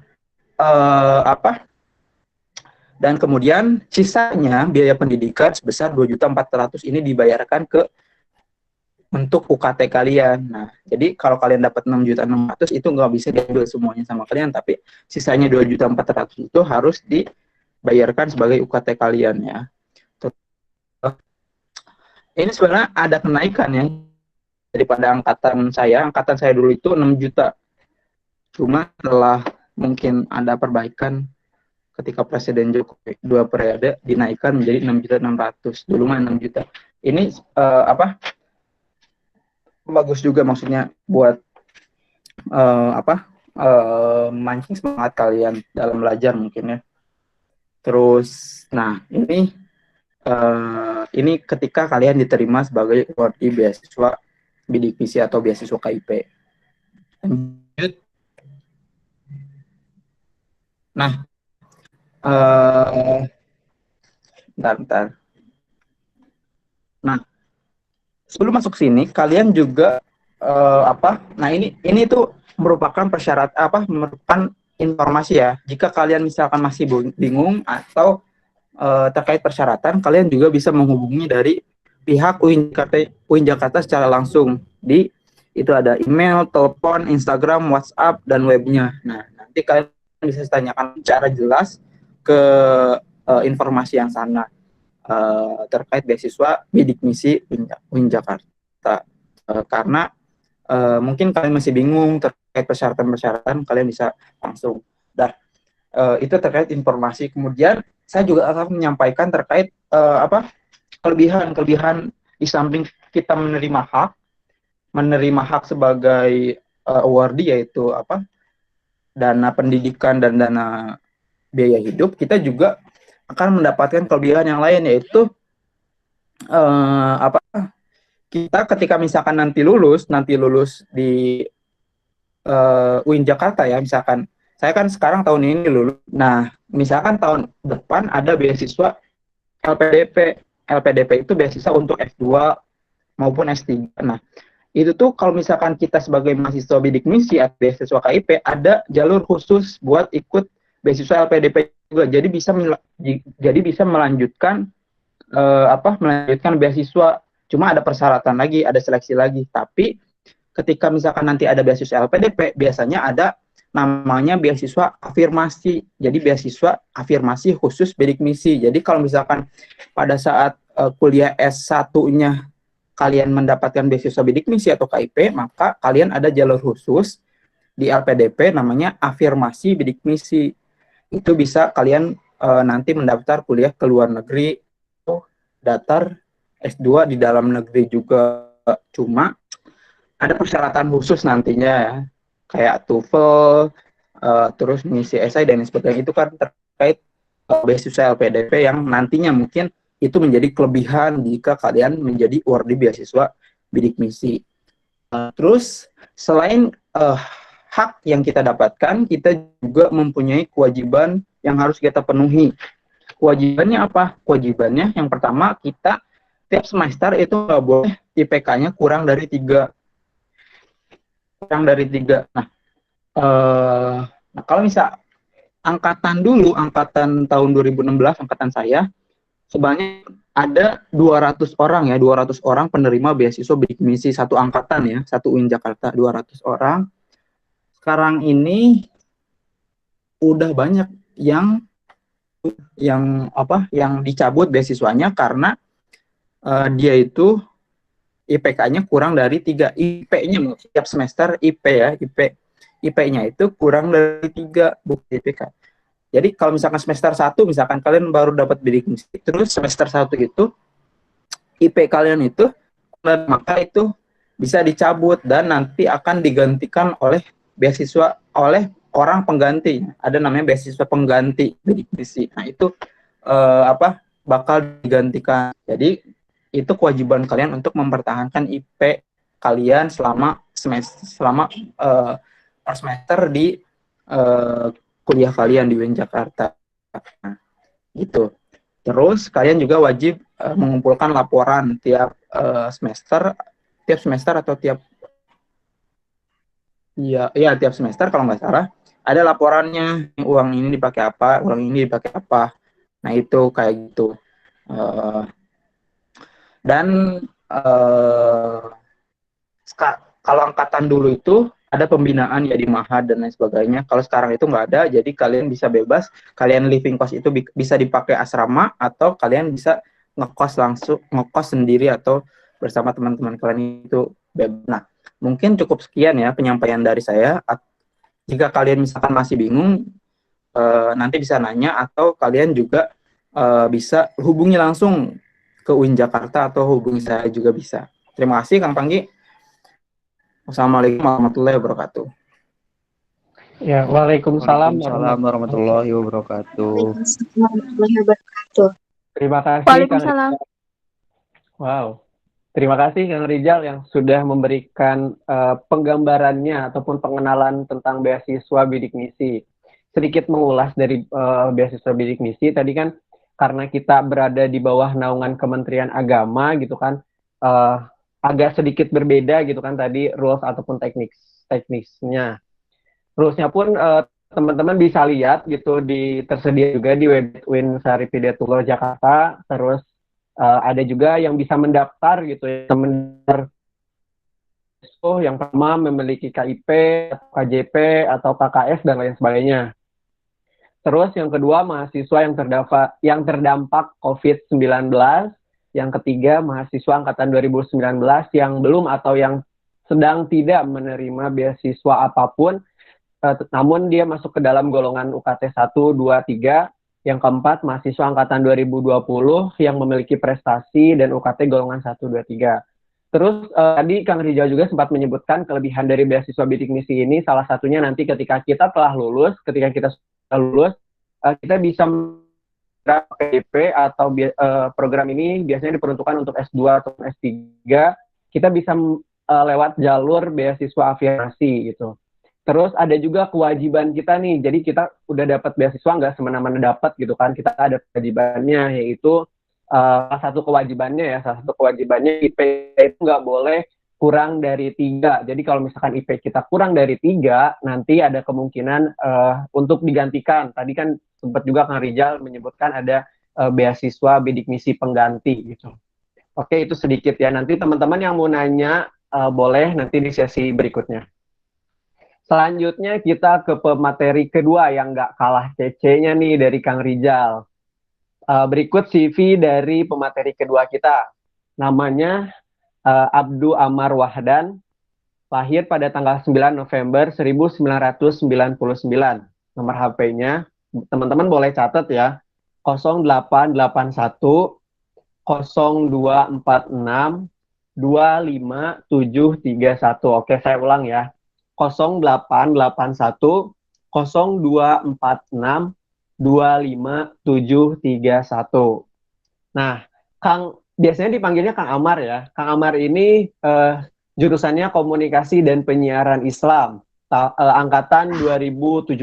dan kemudian sisanya biaya pendidikan sebesar 2.400.000 ini dibayarkan untuk UKT kalian. Nah, jadi kalau kalian dapat 6.600.000 itu nggak bisa diambil semuanya sama kalian, tapi sisanya 2.400.000 itu harus dibayarkan sebagai UKT kalian ya. Ini sebenarnya ada kenaikan ya daripada angkatan saya. Angkatan saya dulu itu 6 juta. Cuma setelah mungkin ada perbaikan ketika Presiden Jokowi 2 periode dinaikkan menjadi 6.600.000. Dulu mah 6 juta. Ini bagus juga maksudnya buat mancing semangat kalian dalam belajar mungkin ya. Terus, nah ini ketika kalian diterima sebagai awardee beasiswa bidik misi atau beasiswa KIP. Lanjut. Nah, bentar. Nah, sebelum masuk sini, kalian juga Nah, ini tuh merupakan merupakan informasi ya. Jika kalian misalkan masih bingung atau terkait persyaratan, kalian juga bisa menghubungi dari pihak UIN Jakarta secara langsung. Itu ada email, telepon, Instagram, WhatsApp, dan webnya. Nah, nanti kalian bisa tanyakan secara jelas ke informasi yang sana terkait beasiswa bidik misi UIN Jakarta. Karena mungkin kalian masih bingung terkait persyaratan, kalian bisa langsung. Itu terkait informasi. Kemudian saya juga akan menyampaikan terkait kelebihan di samping kita menerima hak sebagai awardee, yaitu dana pendidikan dan dana biaya hidup. Kita juga akan mendapatkan kelebihan yang lain, yaitu kita ketika misalkan nanti lulus di UIN Jakarta ya, misalkan saya kan sekarang tahun ini lulus. Nah, misalkan tahun depan ada beasiswa LPDP. LPDP itu beasiswa untuk S2 maupun S3. Nah, itu tuh kalau misalkan kita sebagai mahasiswa bidik misi atau beasiswa KIP ada jalur khusus buat ikut beasiswa LPDP juga. Jadi bisa melanjutkan melanjutkan beasiswa. Cuma ada persyaratan lagi, ada seleksi lagi. Tapi ketika misalkan nanti ada beasiswa LPDP, biasanya ada namanya beasiswa afirmasi. Jadi beasiswa afirmasi khusus bidik misi. Jadi kalau misalkan pada saat kuliah S1-nya kalian mendapatkan beasiswa bidik misi atau KIP, maka kalian ada jalur khusus di LPDP namanya afirmasi bidik misi. Itu bisa kalian nanti mendaftar kuliah ke luar negeri atau daftar S2 di dalam negeri juga. Cuma ada persyaratan khusus nantinya ya, kayak TOEFL, terus mengisi esai dan sebagainya. Itu kan terkait beasiswa LPDP yang nantinya mungkin itu menjadi kelebihan jika kalian menjadi awardee beasiswa bidik misi. Terus selain hak yang kita dapatkan, kita juga mempunyai kewajiban yang harus kita penuhi. Kewajibannya apa? Kewajibannya yang pertama, kita tiap semester itu nggak boleh IPK-nya kurang dari 3. Nah, kalau misal angkatan tahun 2016, angkatan saya, sebanyak ada 200 orang ya, 200 orang penerima beasiswa bidik misi satu angkatan ya, satu UIN Jakarta, 200 orang. Sekarang ini udah banyak yang dicabut beasiswanya karena dia itu IPK-nya kurang dari 3. IP-nya setiap semester IP ya, IP-nya itu kurang dari 3 bukan IPK. Jadi kalau misalkan semester 1 misalkan kalian baru dapat bidik misi, terus semester 1 itu IP kalian itu, maka itu bisa dicabut dan nanti akan digantikan oleh beasiswa oleh orang pengganti. Ada namanya beasiswa pengganti bidik misi. Nah, itu bakal digantikan. Jadi itu kewajiban kalian untuk mempertahankan IP kalian selama per semester di kuliah kalian di UIN Jakarta. Nah, gitu. Terus kalian juga wajib mengumpulkan laporan tiap semester atau tiap semester kalau nggak salah ada laporannya, uang ini dipakai apa, uang ini dipakai apa. Nah, itu kayak gitu. Kalau angkatan dulu itu ada pembinaan ya di Mahad dan lain sebagainya. Kalau sekarang itu nggak ada, jadi kalian bisa bebas. Kalian living cost itu bisa dipakai asrama atau kalian bisa ngekos sendiri atau bersama teman-teman kalian itu bebas. Nah, mungkin cukup sekian ya penyampaian dari saya. Jika kalian misalkan masih bingung, nanti bisa nanya atau kalian juga bisa hubungi langsung ke UIN Jakarta atau hubungi saya juga bisa. Terima kasih Kang Panggi. Wassalamualaikum warahmatullahi wabarakatuh. Ya, waalaikumsalam warahmatullahi wabarakatuh. Warahmatullahi wabarakatuh. Terima kasih Waalaikumsalam. Wow. Terima kasih Kang Rijal yang sudah memberikan penggambarannya ataupun pengenalan tentang beasiswa bidik misi. Sedikit mengulas dari beasiswa bidik misi, tadi kan karena kita berada di bawah naungan Kementerian Agama gitu kan, agak sedikit berbeda gitu kan tadi rules ataupun teknisnya. Rulesnya pun teman-teman bisa lihat gitu tersedia juga di web UIN Syarif Hidayatullah Jakarta. Terus ada juga yang bisa mendaftar gitu ya, yang pertama memiliki KIP, KJP atau KKS dan lain sebagainya. Terus yang kedua mahasiswa yang terdampak COVID-19. Yang ketiga, mahasiswa angkatan 2019 yang belum atau yang sedang tidak menerima beasiswa apapun, namun dia masuk ke dalam golongan UKT 1, 2, 3. Yang keempat, mahasiswa angkatan 2020 yang memiliki prestasi dan UKT golongan 1, 2, 3. Terus tadi Kang Rijal juga sempat menyebutkan kelebihan dari beasiswa bidik misi ini, salah satunya nanti ketika kita lulus, kita bisa PDP atau program ini biasanya diperuntukkan untuk S2 atau S3, kita bisa lewat jalur beasiswa aviasi gitu. Terus ada juga kewajiban kita nih, jadi kita udah dapat beasiswa nggak semena-mena dapat gitu kan, kita ada kewajibannya, yaitu salah satu kewajibannya IP itu nggak boleh kurang dari 3. Jadi kalau misalkan IP kita kurang dari 3, nanti ada kemungkinan untuk digantikan. Tadi kan sempat juga Kang Rijal menyebutkan ada beasiswa bidik misi pengganti gitu. Oke, itu sedikit ya. Nanti teman-teman yang mau nanya boleh nanti di sesi berikutnya. Selanjutnya kita ke pemateri kedua yang nggak kalah kece-nya nih dari Kang Rijal. Berikut CV dari pemateri kedua kita. Namanya Abdu Amar Wahdan, lahir pada tanggal 9 November 1999. Nomor HP-nya, teman-teman boleh catat ya, 0881 0246 25731. Oke, saya ulang ya. 0881 0246 25731. Nah, Kang biasanya dipanggilnya Kang Amar ya. Kang Amar ini jurusannya Komunikasi dan Penyiaran Islam, angkatan 2017.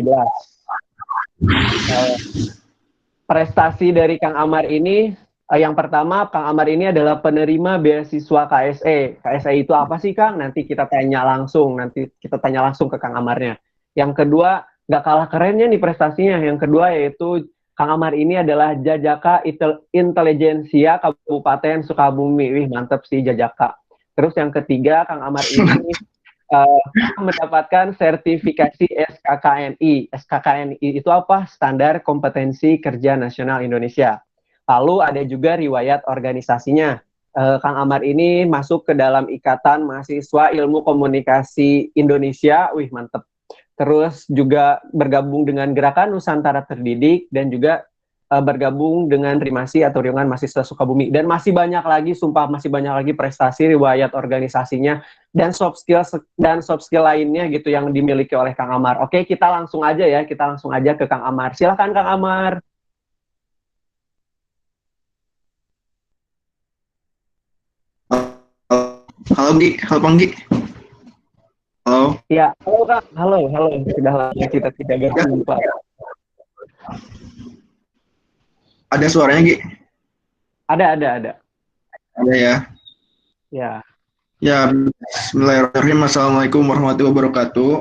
Prestasi dari Kang Amar ini, yang pertama, Kang Amar ini adalah penerima beasiswa KSE. KSE itu apa sih, Kang? Nanti kita tanya langsung ke Kang Amarnya. Yang kedua, nggak kalah kerennya nih prestasinya. Yang kedua yaitu Kang Amar ini adalah Jajaka Intelijensia Kabupaten Sukabumi. Wih, mantep sih Jajaka. Terus yang ketiga, Kang Amar ini mendapatkan sertifikasi SKKNI. SKKNI itu apa? Standar Kompetensi Kerja Nasional Indonesia. Lalu ada juga riwayat organisasinya. Kang Amar ini masuk ke dalam Ikatan Mahasiswa Ilmu Komunikasi Indonesia. Wih, mantep. Terus juga bergabung dengan Gerakan Nusantara Terdidik dan juga bergabung dengan Rimasi atau Riungan Mahasiswa Sukabumi. Dan masih banyak lagi, sumpah masih banyak lagi prestasi, riwayat organisasinya dan soft skill lainnya gitu yang dimiliki oleh Kang Amar. Oke, kita langsung aja ke Kang Amar. Silakan Kang Amar. Halo Gi, halo Panggi. Halo. Ya, halo Kang. Halo. Sudah lama kita tidak berjumpa. Ada suaranya Gi? Ada. Ada ya. Ya. Ya, bismillahirrahmanirrahim. Assalamualaikum warahmatullahi wabarakatuh.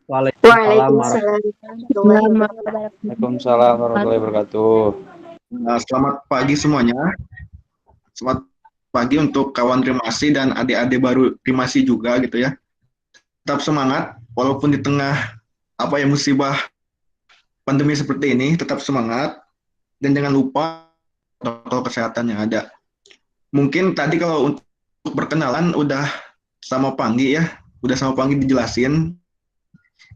Waalaikumsalam warahmatullahi wabarakatuh. Selamat pagi semuanya. Selamat pagi untuk kawan Rimasi dan adik-adik baru Rimasi juga gitu ya. Tetap semangat walaupun di tengah musibah pandemi seperti ini, tetap semangat dan jangan lupa protokol kesehatan yang ada. Mungkin tadi kalau untuk perkenalan udah sama Panggi dijelasin.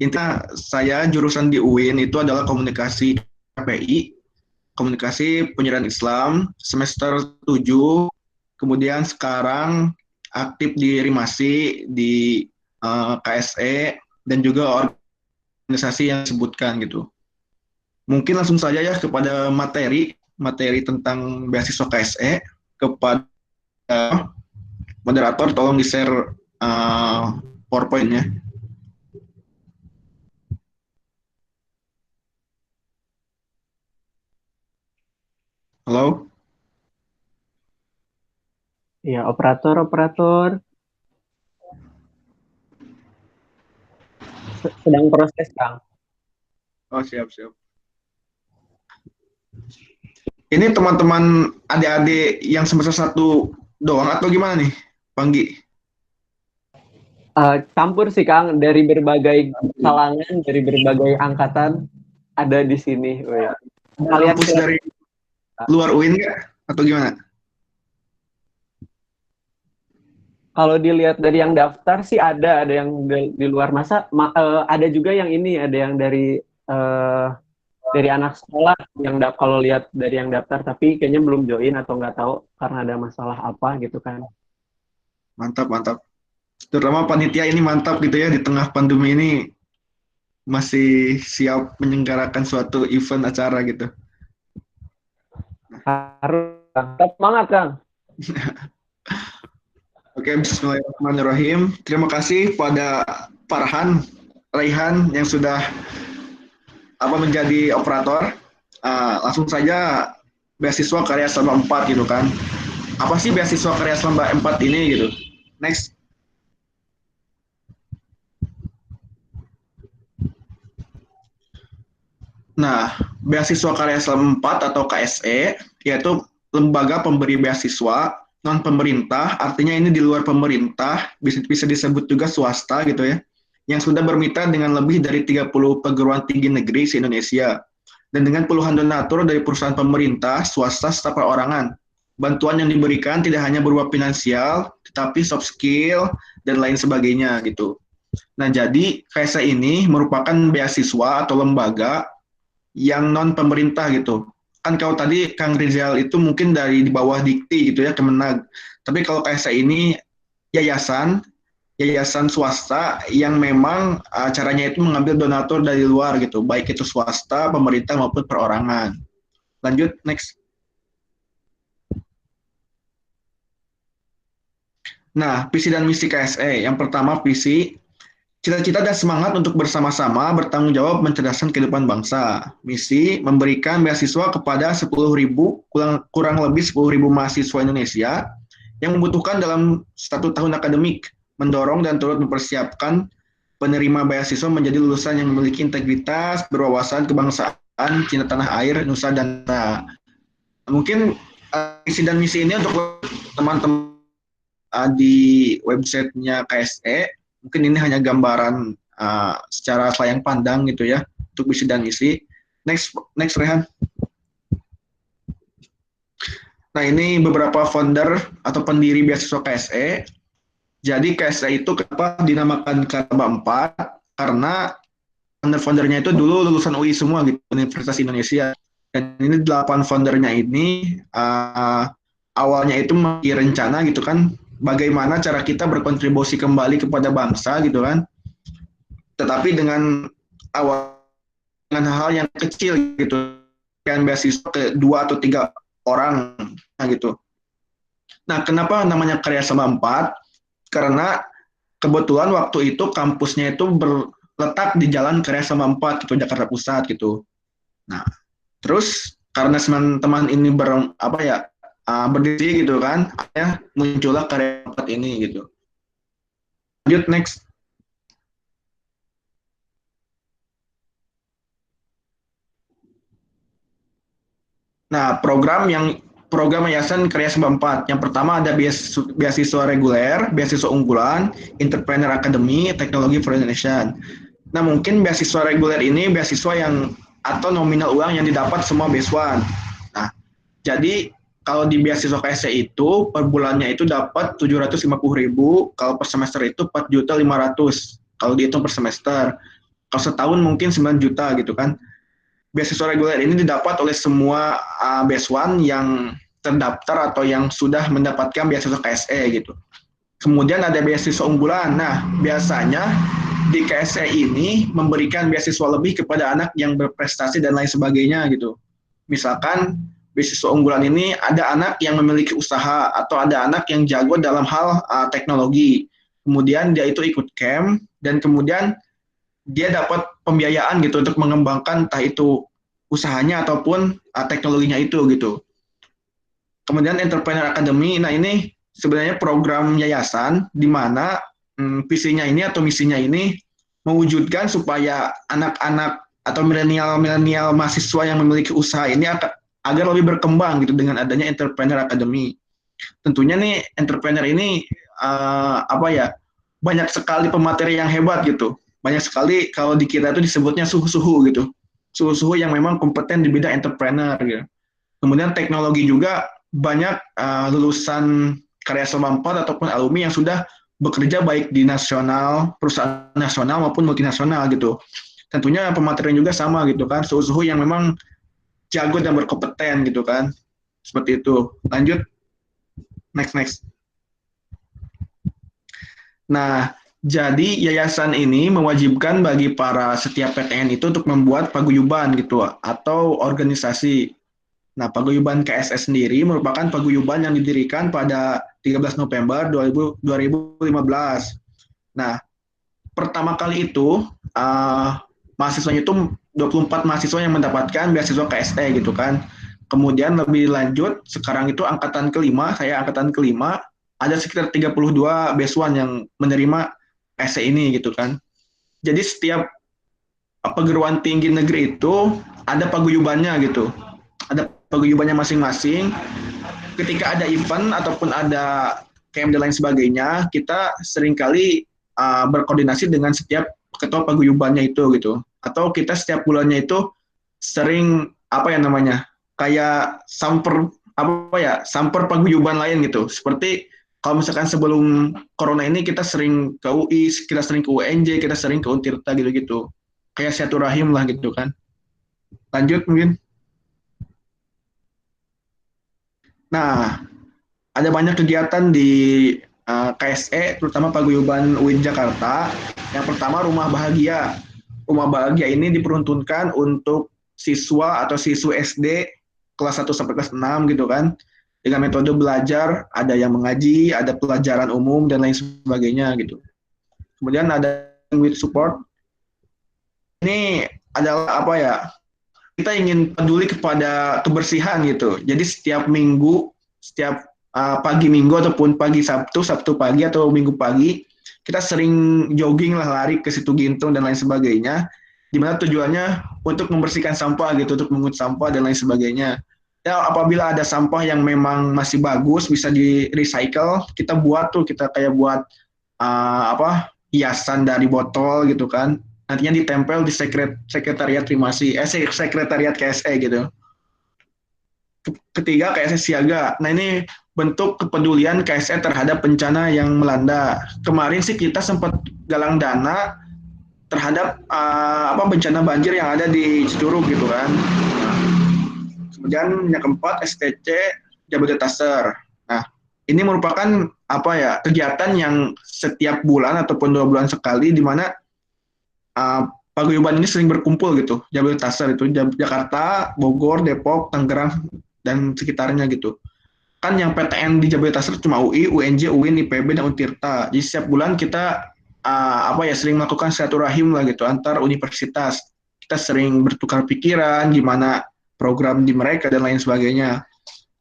Intinya saya jurusan di UIN itu adalah komunikasi KPI, komunikasi penyiaran Islam, semester 7. Kemudian sekarang aktif di Rimasi, di KSE, dan juga organisasi yang disebutkan gitu. Mungkin langsung saja ya kepada materi tentang beasiswa KSE. Kepada moderator, tolong di-share PowerPoint-nya. Halo? Ya, operator. Sedang proses, Kang. Oh, siap. Ini teman-teman adik-adik yang semester 1 doang atau gimana nih, Panggi? Campur sih, Kang. Dari berbagai kalangan, dari berbagai angkatan ada di sini. Oh, ya. Kampus dari luar UIN nggak? Atau gimana? Kalau dilihat dari yang daftar sih ada yang di luar masa, ada juga yang ini, ada yang dari anak sekolah yang kalau lihat dari yang daftar, tapi kayaknya belum join atau nggak tahu karena ada masalah apa gitu kan. Mantap. Terutama panitia ini mantap gitu ya, di tengah pandemi ini masih siap menyelenggarakan suatu event acara gitu. Harus tetap semangat, Kang. Oke, bismillahirrahmanirrahim. Terima kasih pada Farhan, Raihan yang sudah menjadi operator. Langsung saja beasiswa karya selama 4 gitu kan. Apa sih beasiswa karya selama 4 ini gitu? Next. Nah, beasiswa karya selama 4 atau KSE yaitu lembaga pemberi beasiswa non pemerintah, artinya ini di luar pemerintah, bisa disebut juga swasta gitu ya, yang sudah bermitra dengan lebih dari 30 perguruan tinggi negeri se-Indonesia, dan dengan puluhan donatur dari perusahaan pemerintah, swasta, serta perorangan. Bantuan yang diberikan tidak hanya berupa finansial, tetapi soft skill, dan lain sebagainya gitu. Nah, jadi KSE ini merupakan beasiswa atau lembaga yang non pemerintah gitu. Kan kalau tadi Kang Rizal itu mungkin dari di bawah Dikti gitu ya, Kemenag. Tapi kalau KSE ini yayasan swasta yang memang caranya itu mengambil donatur dari luar gitu, baik itu swasta, pemerintah maupun perorangan. Lanjut, next. Nah, visi dan misi KSE. Yang pertama, visi, cita-cita dan semangat untuk bersama-sama bertanggung jawab mencerdaskan kehidupan bangsa. Misi, memberikan beasiswa kepada 10.000, kurang lebih 10.000 mahasiswa Indonesia yang membutuhkan dalam 1 tahun akademik, mendorong dan turut mempersiapkan penerima beasiswa menjadi lulusan yang memiliki integritas, berwawasan kebangsaan, cinta tanah air, nusa dan bangsa. Mungkin visi dan misi ini untuk teman-teman di websitenya KSE. Mungkin ini hanya gambaran secara selayang pandang gitu ya untuk visi dan misi. Next Rehan. Nah, ini beberapa founder atau pendiri beasiswa KSE. Jadi KSE itu kenapa dinamakan Karaba 4? Karena founder-foundernya itu dulu lulusan UI semua gitu, Universitas Indonesia. Dan ini 8 foundernya ini awalnya itu memiliki rencana gitu kan, bagaimana cara kita berkontribusi kembali kepada bangsa gitu kan. Tetapi dengan hal yang kecil gitu, kan beasiswa ke 2 atau 3 orang gitu. Nah, kenapa namanya Karya Sama 4? Karena kebetulan waktu itu kampusnya itu berletak di Jalan Karya Sama 4 gitu, Jakarta Pusat gitu. Nah, terus karena teman-teman ini berdiri gitu kan, ya muncullah Karya 4 ini gitu. Lanjut next. Nah, program Yayasan Karya Sama 4. Yang pertama ada beasiswa reguler, beasiswa unggulan, Entrepreneur Academy, Teknologi for Indonesia. Nah, mungkin beasiswa reguler ini beasiswa yang atau nominal uang yang didapat semua beasiswa. Nah, jadi kalau di beasiswa KSE itu per bulannya itu dapat 750.000, kalau per semester itu 4.500.000 kalau dihitung per semester. Kalau setahun mungkin 9 juta gitu kan. Beasiswa reguler ini didapat oleh semua beasiswan yang terdaftar atau yang sudah mendapatkan beasiswa KSE gitu. Kemudian ada beasiswa unggulan. Nah, biasanya di KSE ini memberikan beasiswa lebih kepada anak yang berprestasi dan lain sebagainya gitu. Misalkan beasiswa unggulan ini ada anak yang memiliki usaha atau ada anak yang jago dalam hal teknologi. Kemudian dia itu ikut camp dan kemudian dia dapat pembiayaan gitu untuk mengembangkan entah itu usahanya ataupun teknologinya itu gitu. Kemudian Entrepreneur Academy, nah ini sebenarnya program yayasan di mana visinya ini atau misinya ini mewujudkan supaya anak-anak atau milenial mahasiswa yang memiliki usaha ini agar lebih berkembang gitu dengan adanya Entrepreneur Academy. Tentunya nih entrepreneur ini banyak sekali pemateri yang hebat gitu. Banyak sekali kalau di kita itu disebutnya suhu-suhu gitu. Suhu-suhu yang memang kompeten di bidang entrepreneur gitu. Kemudian teknologi juga banyak lulusan Karya Sama 4 ataupun alumni yang sudah bekerja baik di perusahaan nasional maupun multinasional gitu. Tentunya pematerian juga sama gitu kan, suhu-suhu yang memang jago dan berkompeten gitu kan. Seperti itu. Lanjut. Next. Nah, jadi yayasan ini mewajibkan bagi para setiap PTN itu untuk membuat paguyuban gitu atau organisasi. Nah, paguyuban KSE sendiri merupakan paguyuban yang didirikan pada 13 November 2015. Nah, pertama kali itu mahasiswanya itu 24 mahasiswa yang mendapatkan beasiswa KSE gitu kan. Kemudian lebih lanjut, sekarang itu saya angkatan kelima, ada sekitar 32 beasiswan yang menerima KSE ini gitu kan. Jadi setiap perguruan tinggi negeri itu ada paguyubannya gitu. Ada paguyubannya masing-masing. Ketika ada event ataupun ada camp dan lain sebagainya, kita seringkali berkoordinasi dengan setiap ketua paguyubannya itu gitu. Atau kita setiap bulannya itu sering kayak samper paguyuban lain gitu. Seperti kalau misalkan sebelum corona ini kita sering ke UI, kita sering ke UNJ, kita sering ke Untirta gitu-gitu. Kayak silaturahim lah gitu kan. Lanjut mungkin. Nah, ada banyak kegiatan di KSE, terutama paguyuban UIN Jakarta. Yang pertama Rumah Bahagia. Rumah Bahagia ini diperuntukkan untuk siswa atau siswa SD kelas 1 sampai kelas 6 gitu kan. Dengan metode belajar, ada yang mengaji, ada pelajaran umum, dan lain sebagainya gitu. Kemudian ada with support. Ini adalah kita ingin peduli kepada kebersihan gitu. Jadi setiap minggu, setiap pagi minggu ataupun pagi Sabtu pagi atau Minggu pagi, kita sering jogging lah, lari ke Situ Gintung dan lain sebagainya. Di mana tujuannya untuk membersihkan sampah gitu, untuk mengut sampah dan lain sebagainya. Ya, apabila ada sampah yang memang masih bagus bisa di recycle, kita buat hiasan dari botol gitu kan, nantinya ditempel di sekretariat KSE gitu. Ketiga, KSE siaga. Nah, ini bentuk kepedulian KSE terhadap bencana yang melanda. Kemarin sih kita sempat galang dana terhadap bencana banjir yang ada di Curug gitu kan. Nah, kemudian yang keempat, STC Jabodetabek. Nah, ini merupakan kegiatan yang setiap bulan ataupun 2 bulan sekali, di mana paguyuban ini sering berkumpul gitu. Jabodetabek itu Jakarta, Bogor, Depok, Tangerang, dan sekitarnya gitu. Kan yang PTN di Jabodetabek cuma UI, UNJ, UIN, IPB, dan Untirta. Jadi setiap bulan kita sering melakukan silaturahim lah gitu antar universitas. Kita sering bertukar pikiran gimana program di mereka dan lain sebagainya.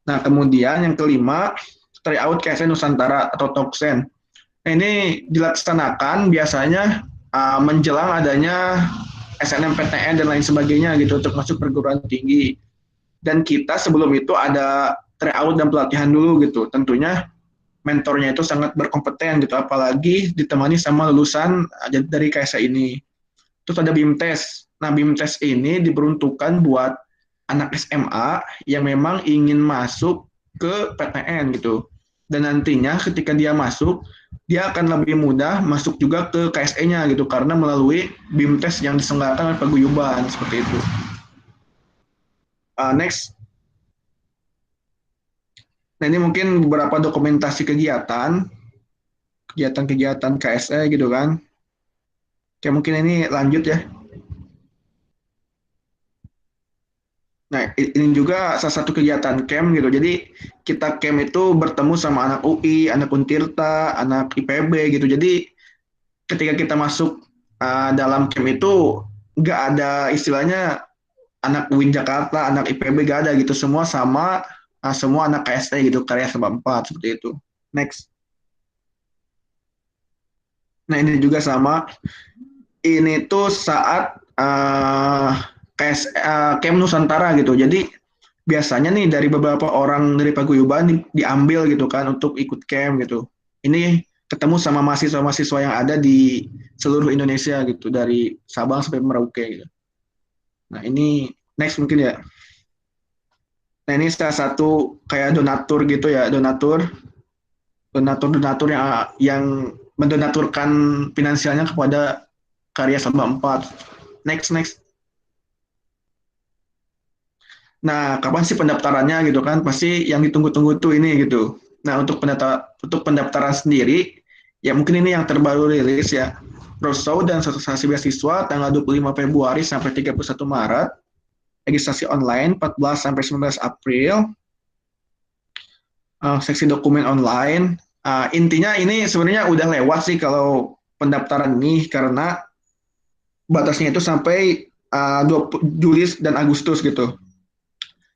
Nah, kemudian yang kelima, tryout KSE Nusantara atau Toksen. Nah, ini dilaksanakan biasanya menjelang adanya SNMPTN dan lain sebagainya gitu untuk masuk perguruan tinggi. Dan kita sebelum itu ada tryout dan pelatihan dulu gitu. Tentunya mentornya itu sangat berkompeten gitu, apalagi ditemani sama lulusan dari KSE ini. Terus ada BIMTES. Nah, BIMTES ini diperuntukkan buat anak SMA yang memang ingin masuk ke PTN gitu. Dan nantinya ketika dia masuk, dia akan lebih mudah masuk juga ke KSE-nya gitu, karena melalui BIMTES yang diselenggarakan oleh paguyuban, seperti itu. Next. Nah, ini mungkin beberapa dokumentasi kegiatan KSE gitu kan. Oke, mungkin ini lanjut ya. Nah, ini juga salah satu kegiatan camp gitu. Jadi kita camp itu bertemu sama anak UI, anak Untirta, anak IPB gitu. Jadi ketika kita masuk dalam camp itu nggak ada istilahnya anak UIN Jakarta, anak IPB, nggak ada gitu. Semua sama, semua anak KSE gitu, karya sebab 4 seperti itu. Next. Nah, ini juga sama. Ini tuh saat Camp Nusantara gitu. Jadi biasanya nih dari beberapa orang dari paguyuban diambil gitu kan untuk ikut camp gitu. Ini ketemu sama mahasiswa-mahasiswa yang ada di seluruh Indonesia gitu, dari Sabang sampai Merauke gitu. Nah, ini next mungkin ya. Nah, ini salah satu kayak donatur gitu ya, donatur yang mendonaturkan finansialnya kepada karya Sabang 4. Next. Nah, kapan sih pendaftarannya gitu kan? Pasti yang ditunggu-tunggu tuh ini gitu. Nah, untuk pendaftaran sendiri, ya mungkin ini yang terbaru rilis ya. Roadshow dan sosialisasi beasiswa tanggal 25 Februari sampai 31 Maret. Registrasi online 14 sampai 19 April. Seksi dokumen online. Intinya ini sebenarnya udah lewat sih kalau pendaftaran ini, karena batasnya itu sampai 20 Juli dan Agustus gitu.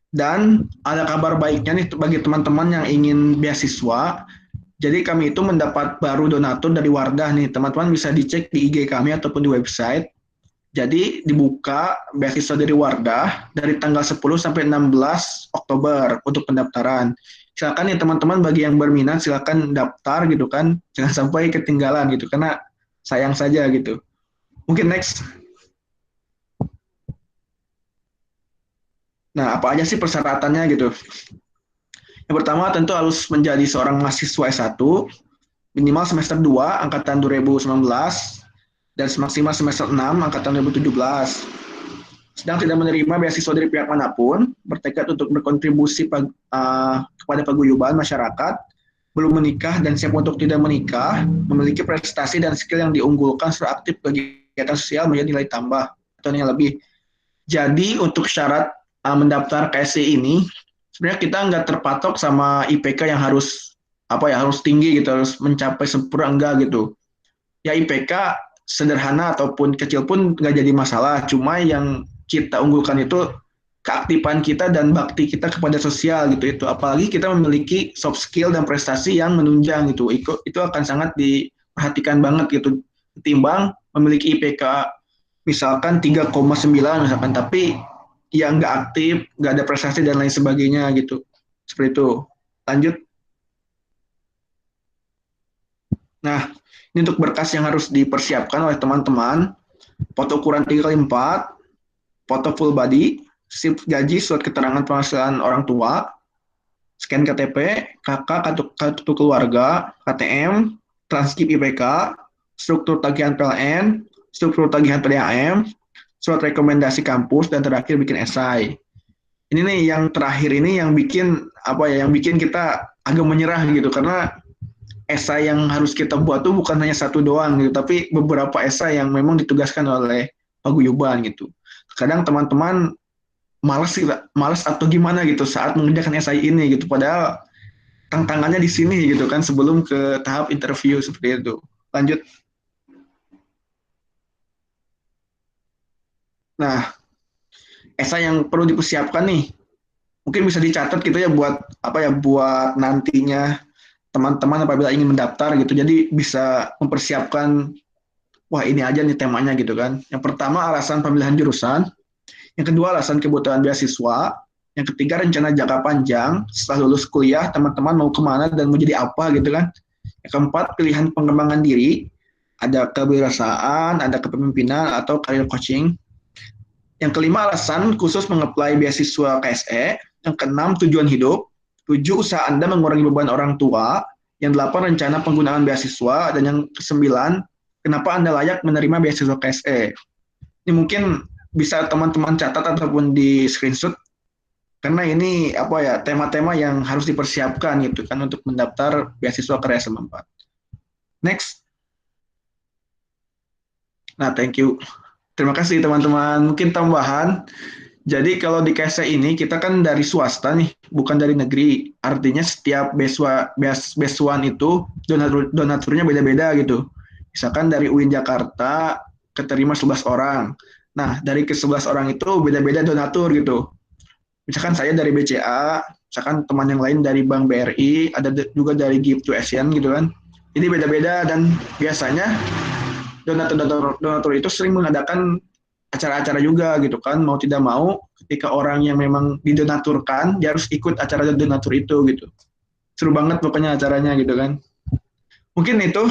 Dan ada kabar baiknya nih bagi teman-teman yang ingin beasiswa. Jadi kami itu mendapat baru donatur dari Wardah nih. Teman-teman bisa dicek di IG kami ataupun di website. Jadi dibuka beasiswa dari Wardah dari tanggal 10 sampai 16 Oktober untuk pendaftaran. Silakan ya teman-teman, bagi yang berminat silakan daftar gitu kan. Jangan sampai ketinggalan gitu, karena sayang saja gitu. Mungkin next. Nah, apa aja sih persyaratannya gitu? Yang pertama tentu harus menjadi seorang mahasiswa S1, minimal semester 2 angkatan 2019 dan maksimal semester 6 angkatan 2017. Sedang tidak menerima beasiswa dari pihak manapun, bertekad untuk berkontribusi kepada paguyuban masyarakat, belum menikah dan siap untuk tidak menikah, memiliki prestasi dan skill yang diunggulkan serta aktif bagi kegiatan sosial menjadi nilai tambah atau nilai lebih. Jadi untuk syarat mendaftar KSE ini sebenarnya kita nggak terpatok sama IPK yang harus tinggi gitu, harus mencapai sempurna, enggak gitu. Ya IPK sederhana ataupun kecil pun nggak jadi masalah, cuma yang kita unggulkan itu keaktifan kita dan bakti kita kepada sosial gitu. Itu apalagi kita memiliki soft skill dan prestasi yang menunjang gitu, itu akan sangat diperhatikan banget gitu, ketimbang memiliki IPK misalkan 3,9 misalkan, tapi yang nggak aktif, nggak ada prestasi dan lain sebagainya gitu. Seperti itu. Lanjut. Nah, ini untuk berkas yang harus dipersiapkan oleh teman-teman. Foto ukuran 3x4, foto full body, slip gaji, surat keterangan penghasilan orang tua, scan KTP, KK, kartu keluarga, KTM, transkrip IPK, struktur tagihan PLN, struktur tagihan PDAM, surat rekomendasi kampus, dan terakhir bikin esai. Ini nih yang terakhir ini yang bikin yang bikin kita agak menyerah gitu, karena esai yang harus kita buat tuh bukan hanya satu doang gitu, tapi beberapa esai yang memang ditugaskan oleh paguyuban gitu. Kadang teman-teman malas atau gimana gitu saat mengerjakan esai ini gitu, padahal tantangannya di sini gitu kan sebelum ke tahap interview seperti itu. Lanjut. Nah, esai yang perlu dipersiapkan nih, mungkin bisa dicatat gitu ya buat buat nantinya teman-teman apabila ingin mendaftar gitu. Jadi bisa mempersiapkan, wah ini aja nih temanya gitu kan. Yang pertama alasan pemilihan jurusan, yang kedua alasan kebutuhan beasiswa, yang ketiga rencana jangka panjang setelah lulus kuliah teman-teman mau kemana dan mau jadi apa gitu kan. Yang keempat pilihan pengembangan diri, ada kewirausahaan, ada kepemimpinan atau career coaching. Yang kelima alasan khusus mengapply beasiswa KSE. Yang keenam tujuan hidup. 7 usaha Anda mengurangi beban orang tua. Yang 8 rencana penggunaan beasiswa. Dan yang ke-9 kenapa Anda layak menerima beasiswa KSE. Ini mungkin bisa teman-teman catat ataupun di screenshot, karena ini tema-tema yang harus dipersiapkan gitu kan untuk mendaftar beasiswa Karya SMA 4. Next. Nah, thank you. Terima kasih teman-teman. Mungkin tambahan, jadi kalau di KSE ini kita kan dari swasta nih, bukan dari negeri. Artinya setiap beasiswaan itu donaturnya beda-beda gitu. Misalkan dari UIN Jakarta keterima 11 orang. Nah, dari ke-11 orang itu beda-beda donatur gitu. Misalkan saya dari BCA, misalkan teman yang lain dari Bank BRI, ada juga dari Give to Asian gitu kan. Jadi beda-beda, dan biasanya donatur itu sering mengadakan acara-acara juga gitu kan. Mau tidak mau, ketika orang yang memang didonaturkan, dia harus ikut acara donatur itu gitu. Seru banget pokoknya acaranya gitu kan. Mungkin itu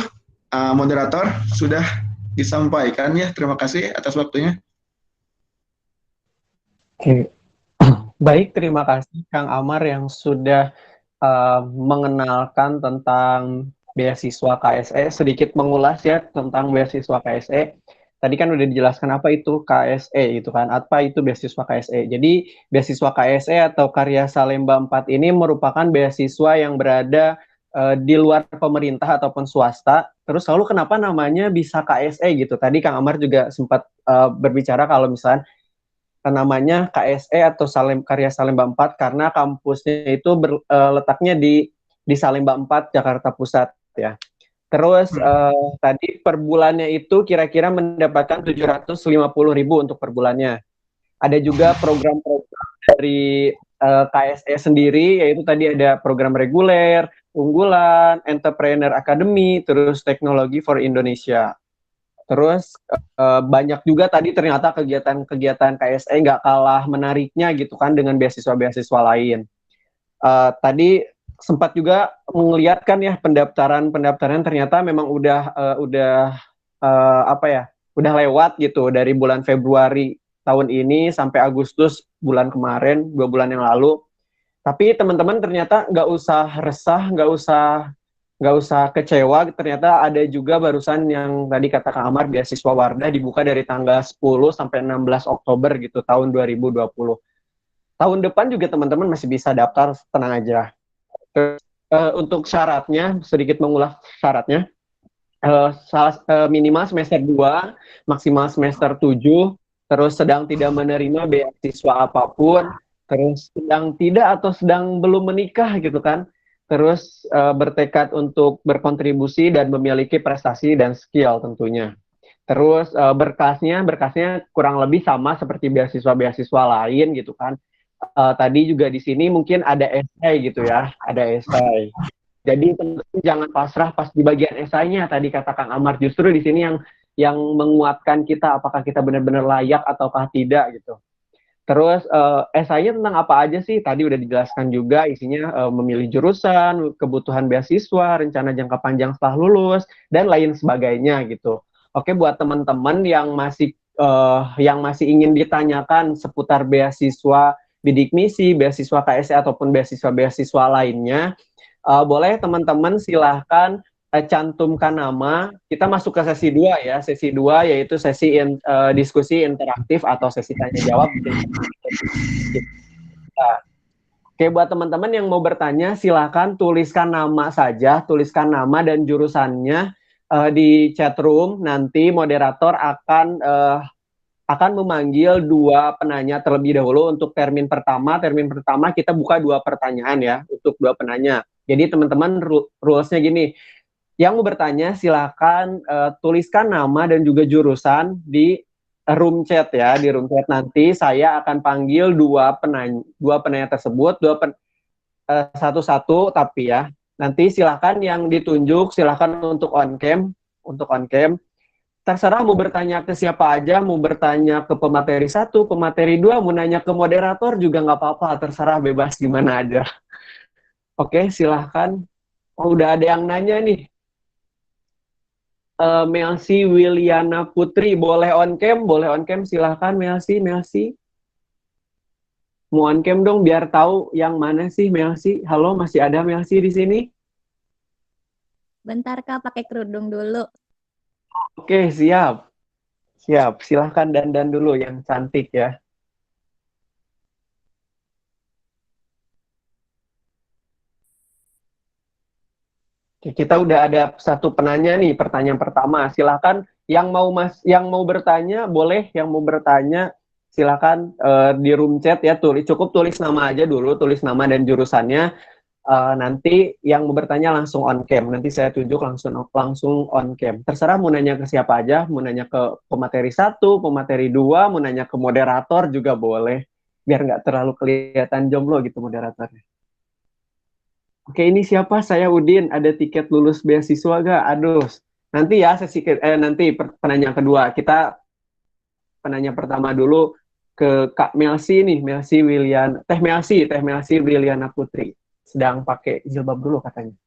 moderator sudah disampaikan ya. Terima kasih atas waktunya. Oke, baik, terima kasih Kang Amar yang sudah mengenalkan tentang beasiswa KSE, sedikit mengulas ya tentang beasiswa KSE. Tadi kan udah dijelaskan apa itu KSE gitu kan, apa itu beasiswa KSE. Jadi beasiswa KSE atau Karya Salemba 4 ini merupakan beasiswa yang berada di luar pemerintah ataupun swasta. Terus lalu kenapa namanya bisa KSE gitu? Tadi Kang Amar juga sempat berbicara kalau misalnya namanya KSE atau Karya Salemba 4 karena kampusnya itu letaknya di Salemba 4 Jakarta Pusat ya. Terus tadi per bulannya itu kira-kira mendapatkan 750.000 untuk per bulannya. Ada juga program-program dari KSE sendiri, yaitu tadi ada program reguler, unggulan, entrepreneur academy, terus teknologi for Indonesia. Terus banyak juga tadi ternyata kegiatan-kegiatan KSE nggak kalah menariknya gitu kan dengan beasiswa-beasiswa lain. Tadi sempat juga melihatkan ya pendaftaran ternyata memang udah lewat gitu dari bulan Februari tahun ini sampai Agustus bulan kemarin, 2 bulan yang lalu. Tapi teman-teman ternyata nggak usah resah, nggak usah kecewa, ternyata ada juga barusan yang tadi kata Kang Amar, beasiswa Wardah dibuka dari tanggal 10 sampai 16 Oktober gitu, tahun 2020. Tahun depan juga teman-teman masih bisa daftar, tenang aja. Untuk syaratnya, sedikit mengulas syaratnya, minimal semester 2, maksimal semester 7, terus sedang tidak menerima beasiswa apapun, terus sedang tidak atau sedang belum menikah gitu kan, terus bertekad untuk berkontribusi dan memiliki prestasi dan skill tentunya. Terus berkasnya kurang lebih sama seperti beasiswa-beasiswa lain gitu kan. Tadi juga di sini mungkin ada esai gitu ya, ada esai. Jadi teman-teman jangan pasrah pas di bagian esainya, tadi kata Kang Amar, justru di sini yang menguatkan kita apakah kita benar-benar layak ataukah tidak gitu. Terus esainya tentang apa aja sih? Tadi udah dijelaskan juga, isinya memilih jurusan, kebutuhan beasiswa, rencana jangka panjang setelah lulus, dan lain sebagainya gitu. Oke, buat teman-teman yang masih yang masih ingin ditanyakan seputar beasiswa bidik misi, beasiswa KSE ataupun beasiswa-beasiswa lainnya, boleh teman-teman silahkan cantumkan nama. Kita masuk ke sesi 2 ya. Sesi 2 yaitu sesi diskusi interaktif atau sesi tanya jawab. Oke, buat teman-teman yang mau bertanya, silahkan tuliskan nama saja, tuliskan nama dan jurusannya di chat room. Nanti moderator akan memanggil 2 penanya terlebih dahulu untuk termin pertama. Termin pertama kita buka 2 pertanyaan ya, untuk 2 penanya. Jadi teman-teman rules-nya gini, yang mau bertanya silahkan tuliskan nama dan juga jurusan di room chat ya, di room chat. Nanti saya akan panggil 2 penanya tersebut, satu-satu tapi ya. Nanti silahkan yang ditunjuk, silahkan untuk on cam, terserah mau bertanya ke siapa aja, mau bertanya ke pemateri 1, pemateri 2, mau nanya ke moderator juga nggak apa-apa, terserah bebas gimana aja. Oke, silahkan. Oh, udah ada yang nanya nih. Melsi Wiliana Putri, boleh on cam, silahkan Melsi. Mau on cam dong biar tahu yang mana sih Melsi. Halo, masih ada Melsi di sini? Bentar Kak, pakai kerudung dulu. Oke, siap. Silahkan dandan dulu yang cantik ya. Oke, kita udah ada 1 penanya nih, pertanyaan pertama. Silahkan yang mau bertanya boleh, yang mau bertanya silahkan di room chat ya, cukup tulis nama aja dulu, tulis nama dan jurusannya. Nanti yang mau bertanya langsung on cam, nanti saya tunjuk langsung on cam. Terserah mau nanya ke siapa aja, mau nanya ke pemateri 1, pemateri 2, mau nanya ke moderator juga boleh, biar nggak terlalu kelihatan jomblo gitu moderatornya. Oke, ini siapa? Saya Udin, ada tiket lulus beasiswa gak? Aduh, nanti ya nanti penanya kedua. Kita penanya pertama dulu ke Kak Melsi nih, Teh Melsi Wiliana Putri. Sedang pakai jilbab dulu katanya.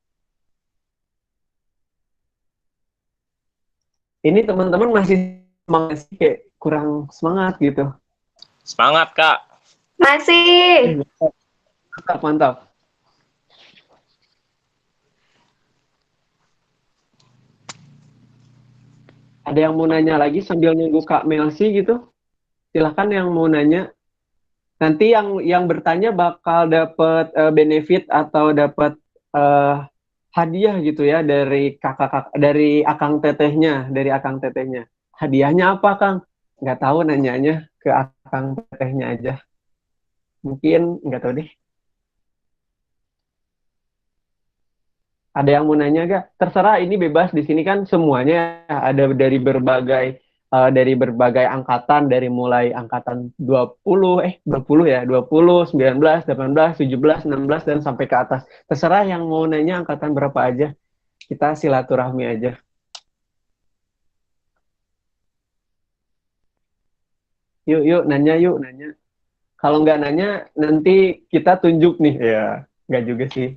Ini teman-teman masih semangat sih, kayak kurang semangat gitu. Semangat, Kak. Masih. Mantap. Ada yang mau nanya lagi sambil nunggu Kak Melsi gitu? Silahkan yang mau nanya. Nanti yang bertanya bakal dapat benefit atau dapat hadiah gitu ya dari dari akang tetehnya, Hadiahnya apa, Kang? Nggak tahu, nanyanya ke akang tetehnya aja. Mungkin nggak tahu deh. Ada yang mau nanya gak? Terserah, ini bebas di sini kan semuanya ada dari berbagai angkatan, dari mulai angkatan 20 ya, 20, 19, 18, 17, 16 dan sampai ke atas. Terserah yang mau nanya angkatan berapa aja. Kita silaturahmi aja. Yuk nanya. Kalau nggak nanya nanti kita tunjuk nih. Ya, nggak juga sih.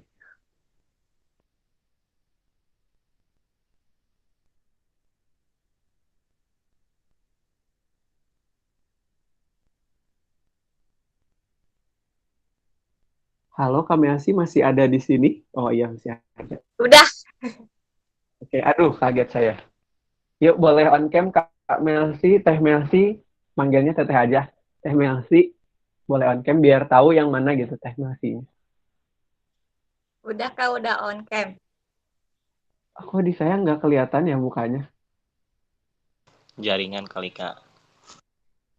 Halo, Kak Melsi masih ada di sini? Oh iya, masih ada. Udah. Oke, aduh kaget saya. Yuk, boleh on cam Kak Melsi, Teh Melsi, manggilnya Teteh aja. Teh Melsi, boleh on cam biar tahu yang mana gitu Teh Melsi. Udah Kak, udah on cam. Kok di saya nggak kelihatan ya mukanya? Jaringan kali, Kak.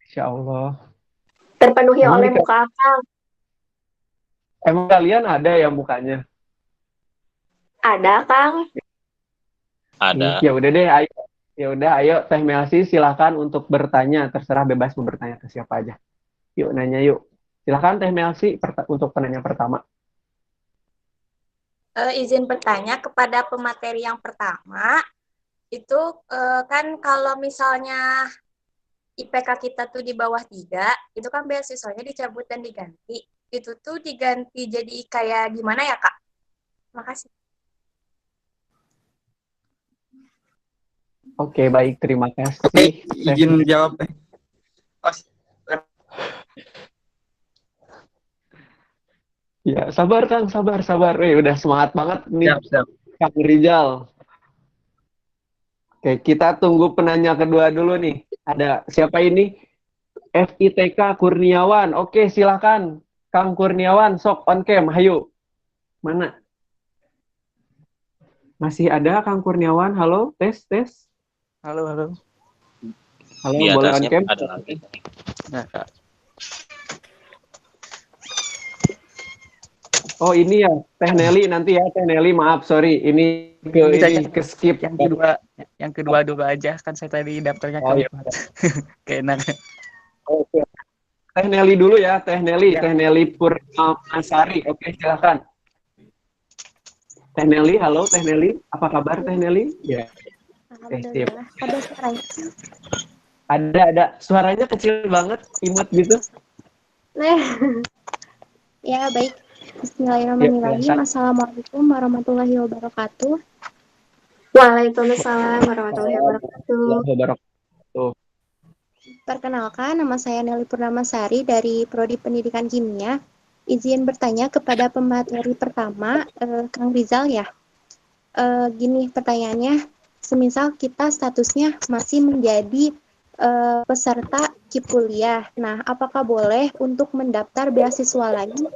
Insya Allah. Terpenuhi oleh muka Kang. Emang kalian ada yang mukanya? Ada Kang. Ada. Ya udah deh, ayo. Ya udah, ayo Teh Melsi silakan untuk bertanya, terserah bebas mau bertanya ke siapa aja. Yuk nanya yuk. Silakan Teh Melsi untuk penanya pertama. Izin bertanya kepada pemateri yang pertama, itu kan kalau misalnya IPK kita tuh di bawah 3, itu kan beasiswanya dicabut dan diganti. Itu tuh diganti jadi kayak gimana ya Kak? Makasih. Oke, baik, terima kasih. Oke, izin jawab. Ya, sabar Kang, sabar, sabar. Udah semangat banget nih, Siap, siap. Kang Rizal. Oke, kita tunggu penanya kedua dulu nih. Ada siapa ini? FITK Kurniawan. Oke, silakan. Kang Kurniawan, sok on cam, hayu. Mana? Masih ada Kang Kurniawan? Halo, tes, tes. Halo, halo. Halo, Di boleh on atasnya cam? ada lagi. Nah, Kak. Oh, ini ya, Teh Nelly nanti ya, Teh Nelly, maaf, sorry. Ini ke skip. Yang kedua dulu aja, kan saya tadi daftarnya Oh, iya. keempat. Keenak. Oke. Teh Nelly dulu ya, Teh Nelly, Ya. Teh Nelly Purnamasari. Oke, silakan. Teh Nelly, halo Teh Nelly, apa kabar Teh Nelly? Ya. Oke, sip. Alhamdulillah. Ada suaranya? Ada. Suaranya kecil banget, imut gitu. Ya, baik. Bismillahirrahmanirrahim. Ya, Assalamualaikum warahmatullahi wabarakatuh. Waalaikumsalam warahmatullahi wabarakatuh. Perkenalkan, nama saya Nelly Purnamasari dari Prodi Pendidikan Kimia. Izin bertanya kepada pemateri pertama, Kang Rizal ya. Gini pertanyaannya, semisal kita statusnya masih menjadi peserta KIP kuliah. Nah, apakah boleh untuk mendaftar beasiswa lain?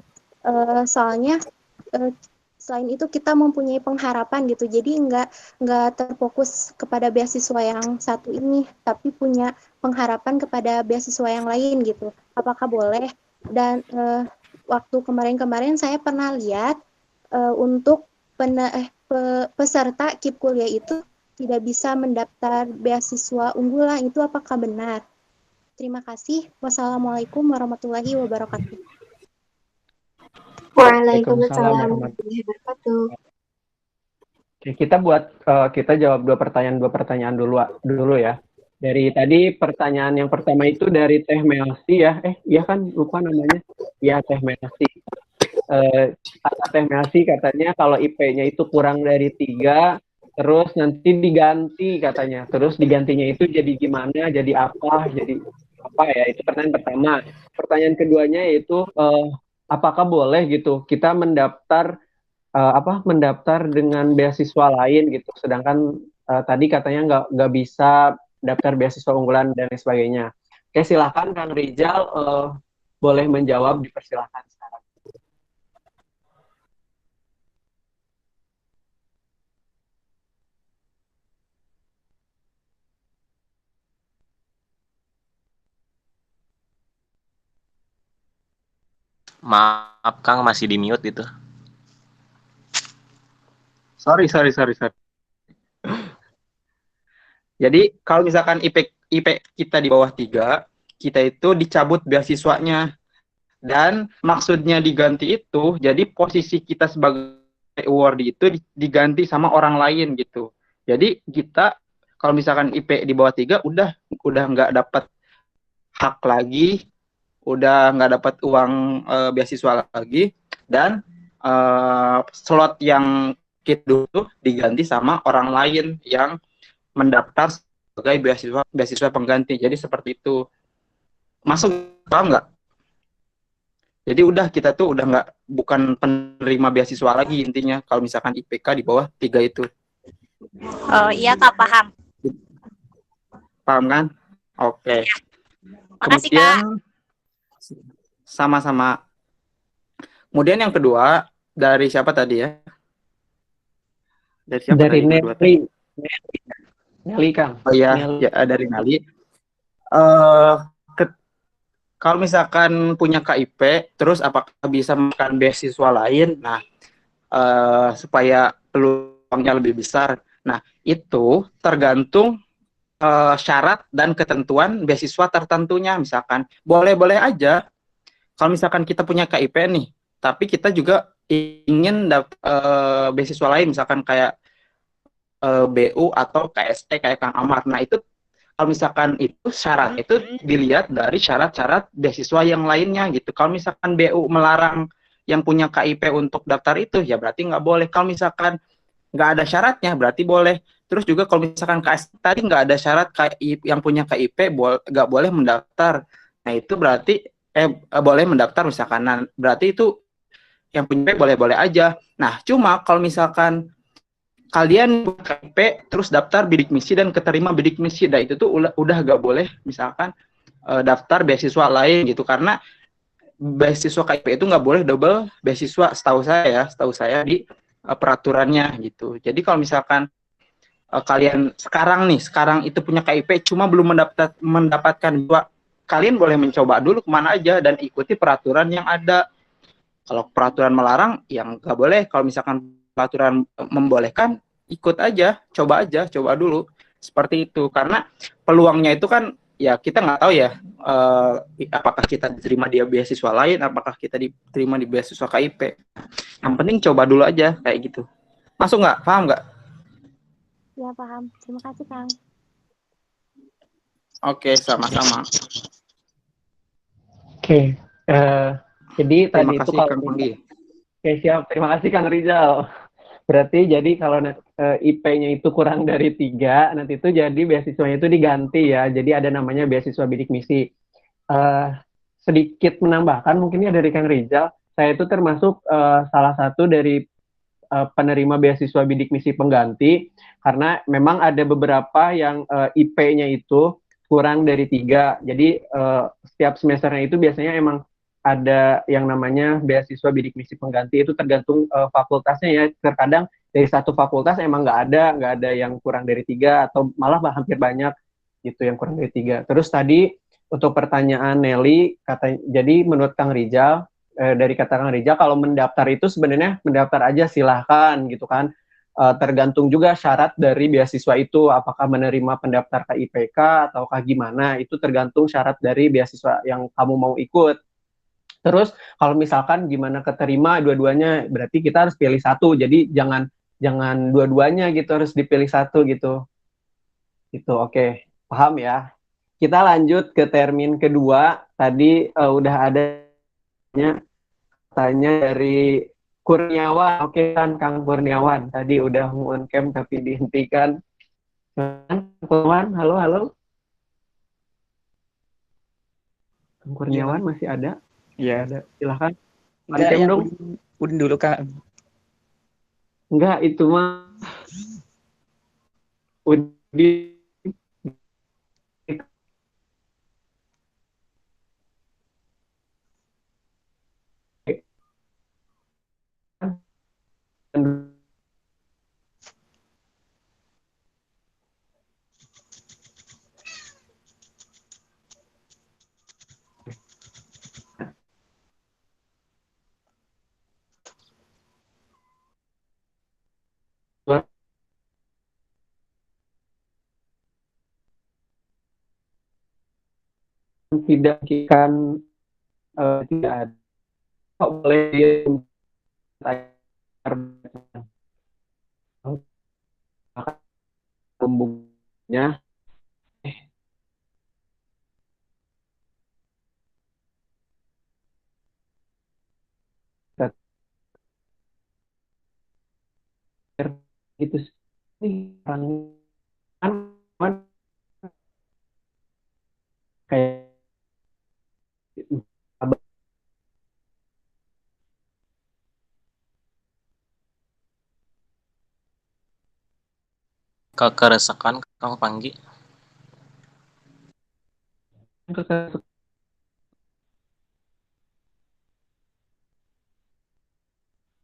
Soalnya selain itu kita mempunyai pengharapan gitu. Jadi nggak terfokus kepada beasiswa yang satu ini, tapi punya pengharapan kepada beasiswa yang lain gitu. Apakah boleh? Dan waktu kemarin-kemarin saya pernah lihat untuk peserta KIP kuliah itu tidak bisa mendaftar beasiswa unggulan. Itu apakah benar? Terima kasih. Wassalamualaikum warahmatullahi wabarakatuh. Waalaikumsalam warahmatullahi wabarakatuh. Oke, kita jawab dua pertanyaan dulu ya. Dari tadi pertanyaan yang pertama itu dari Teh Melsi ya. Iya kan, lupa namanya. Iya, Teh Melsi. Teh Melsi katanya kalau IP-nya itu kurang dari 3, terus nanti diganti katanya. Terus digantinya itu jadi gimana, jadi apa ya, itu pertanyaan pertama. Pertanyaan keduanya yaitu apakah boleh gitu kita mendaftar dengan beasiswa lain gitu, sedangkan tadi katanya nggak bisa daftar beasiswa unggulan dan lain sebagainya. Oke, silakan Kang Rizal, boleh menjawab, dipersilakan sekarang. Maaf Kang, masih di mute itu. Sorry. Jadi kalau misalkan IP kita di bawah 3, kita itu dicabut beasiswanya. Dan maksudnya diganti itu, jadi posisi kita sebagai awardee itu diganti sama orang lain gitu. Jadi kita kalau misalkan IP di bawah 3 udah nggak dapat hak lagi, udah nggak dapat uang beasiswa lagi, dan slot yang kita dulu diganti sama orang lain yang mendaftar sebagai beasiswa pengganti. Jadi seperti itu. Masuk, paham nggak? Jadi kita tuh udah bukan penerima beasiswa lagi intinya kalau misalkan IPK di bawah 3 itu. Oh iya Kak, paham. Paham kan? Oke. Makasih Kak. Sama-sama. Kemudian yang kedua dari siapa tadi ya? Dari siapa dari tadi? Nelly Kang. Oh iya, ya, dari Nelly. Kalau misalkan punya KIP, terus apakah bisa makan beasiswa lain? Nah, supaya peluangnya lebih besar. Nah, itu tergantung syarat dan ketentuan beasiswa tertentunya. Misalkan, boleh-boleh aja. Kalau misalkan kita punya KIP nih, tapi kita juga ingin beasiswa lain, misalkan kayak BU atau KST kayak Kang Amar. Nah, itu kalau misalkan itu syarat itu dilihat dari syarat-syarat beasiswa yang lainnya gitu. Kalau misalkan BU melarang yang punya KIP untuk daftar itu, ya berarti nggak boleh. Kalau misalkan nggak ada syaratnya, berarti boleh. Terus juga kalau misalkan KS tadi nggak ada syarat yang punya KIP nggak boleh mendaftar. Nah itu berarti boleh mendaftar misalkan. Nah berarti itu yang punya KIP boleh-boleh aja. Nah cuma kalau misalkan kalian KIP terus daftar bidik misi dan keterima bidik misi, nah itu tuh udah nggak boleh misalkan daftar beasiswa lain gitu, karena beasiswa KIP itu nggak boleh double beasiswa setahu saya di peraturannya gitu. Jadi kalau misalkan kalian sekarang itu punya KIP cuma belum mendapatkan dua, kalian boleh mencoba dulu kemana aja dan ikuti peraturan yang ada. Kalau peraturan melarang yang nggak boleh, kalau misalkan peraturan membolehkan ikut aja, coba dulu seperti itu. Karena peluangnya itu kan ya kita nggak tahu ya, apakah kita diterima di beasiswa lain, apakah kita diterima di beasiswa KIP. Yang penting coba dulu aja kayak gitu. Masuk nggak? Paham nggak? Ya, paham. Terima kasih, Kang. Oke, sama-sama. Oke, jadi Terima tadi itu kasih kalau Kang Panggi. Oke, siap. Terima kasih Kang Rizal. Berarti jadi kalau IP-nya itu kurang dari 3, nanti itu jadi beasiswanya itu diganti ya. Jadi ada namanya beasiswa bidik misi. Sedikit menambahkan mungkin ya dari Kang Rizal, saya itu termasuk salah satu dari penerima beasiswa bidik misi pengganti, karena memang ada beberapa yang IP-nya itu kurang dari 3. Jadi setiap semesternya itu biasanya emang ada yang namanya beasiswa bidik misi pengganti, itu tergantung fakultasnya ya. Terkadang dari satu fakultas emang nggak ada yang kurang dari 3, atau malah hampir banyak gitu yang kurang dari 3. Terus tadi untuk pertanyaan Nelly, jadi menurut Kang Rizal, dari kata Kang Rizal, kalau mendaftar itu sebenarnya mendaftar aja silahkan gitu kan. Tergantung juga syarat dari beasiswa itu, apakah menerima pendaftar KIPK ataukah gimana, itu tergantung syarat dari beasiswa yang kamu mau ikut. Terus kalau misalkan gimana keterima dua-duanya, berarti kita harus pilih satu. Jadi jangan dua-duanya gitu, harus dipilih satu gitu. Gitu, oke. Paham ya? Kita lanjut ke termin kedua. Tadi udah ada tanya dari Kurniawan. Oke kan Kang Kurniawan. Tadi udah on cam tapi dihentikan. Kurniawan, halo. Kang Kurniawan masih ada? Iya. Ada. Silahkan. On Enggak, cam ya dong. Udin dulu, Kak. Enggak, itu mah Udin. Tidak kan tidak ada. Kok boleh pembuktinya gitu sih kan kayak Kekeresakan Kang Panggi.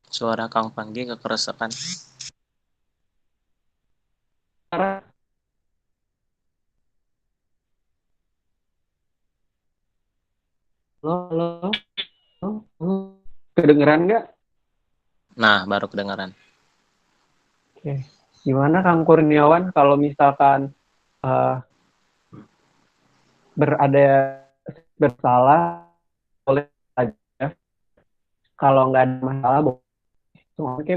Suara Kang Panggi kekeresakan. Halo. Kedengeran nggak? Nah, baru kedengaran. Oke. Gimana Kang Kurniawan kalau misalkan bersalah boleh aja. Kalau nggak ada masalah boleh. Oke.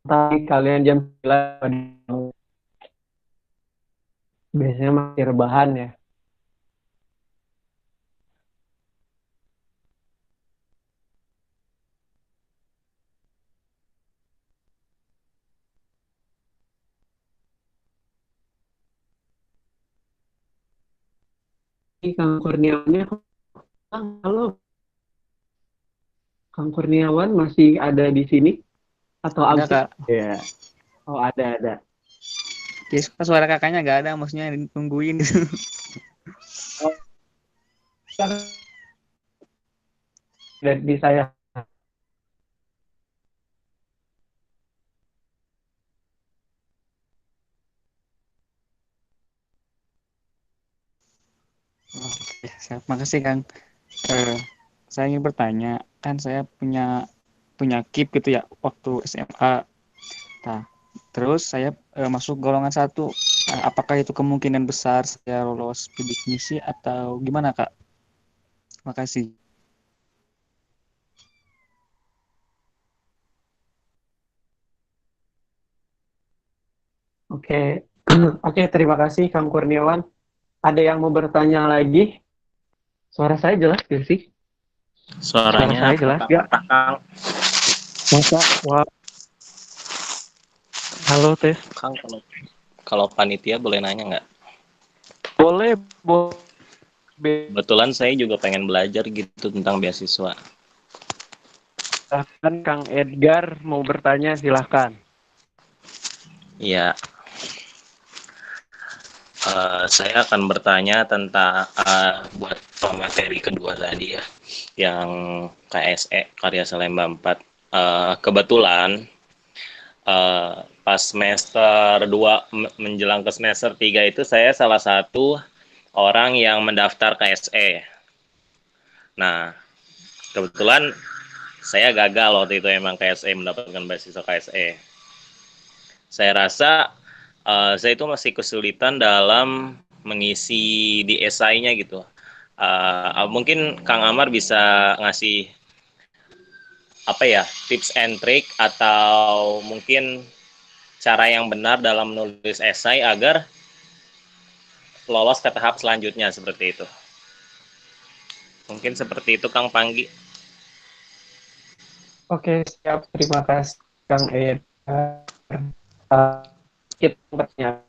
Tapi kalian jam 9 biasanya masih rebahan ya. Kang Kurniawannya. Halo, Kang Kurniawan masih ada di sini atau Ada, absen? Kak. Ya. Oh, ada. Jadi suara kakaknya nggak ada, maksudnya nungguin gitu. Oh, di saya. Oke, siap. Makasih, Kang. Saya ingin bertanya, kan saya punya KIP gitu ya waktu SMA. Nah, terus saya masuk golongan 1. Apakah itu kemungkinan besar saya lolos bidik misi atau gimana, Kak? Makasih. Oke. Oke, terima kasih Kang Kurniawan. Ada yang mau bertanya lagi? Suara saya jelas gak sih? Suaranya Suara saya jelas gak? Kang. Masa? Wah. Halo, Tes. Kang, kalau panitia boleh nanya nggak? Boleh. Kebetulan saya juga pengen belajar gitu tentang beasiswa. Silahkan Kang Edgar mau bertanya, silahkan. Iya. Saya akan bertanya tentang buat materi kedua tadi ya, yang KSE Karya Salemba 4. Kebetulan pas semester 2 menjelang ke semester 3 itu saya salah satu orang yang mendaftar KSE. Nah, kebetulan saya gagal waktu itu emang KSE, mendapatkan beasiswa KSE. Saya rasa saya itu masih kesulitan dalam mengisi di esainya gitu. Mungkin Kang Amar bisa ngasih apa ya, tips and trick atau mungkin cara yang benar dalam menulis esai agar lolos ke tahap selanjutnya seperti itu. Mungkin seperti itu Kang Panggi. Oke, siap. Terima kasih Kang Edgar. Kita pertanyaan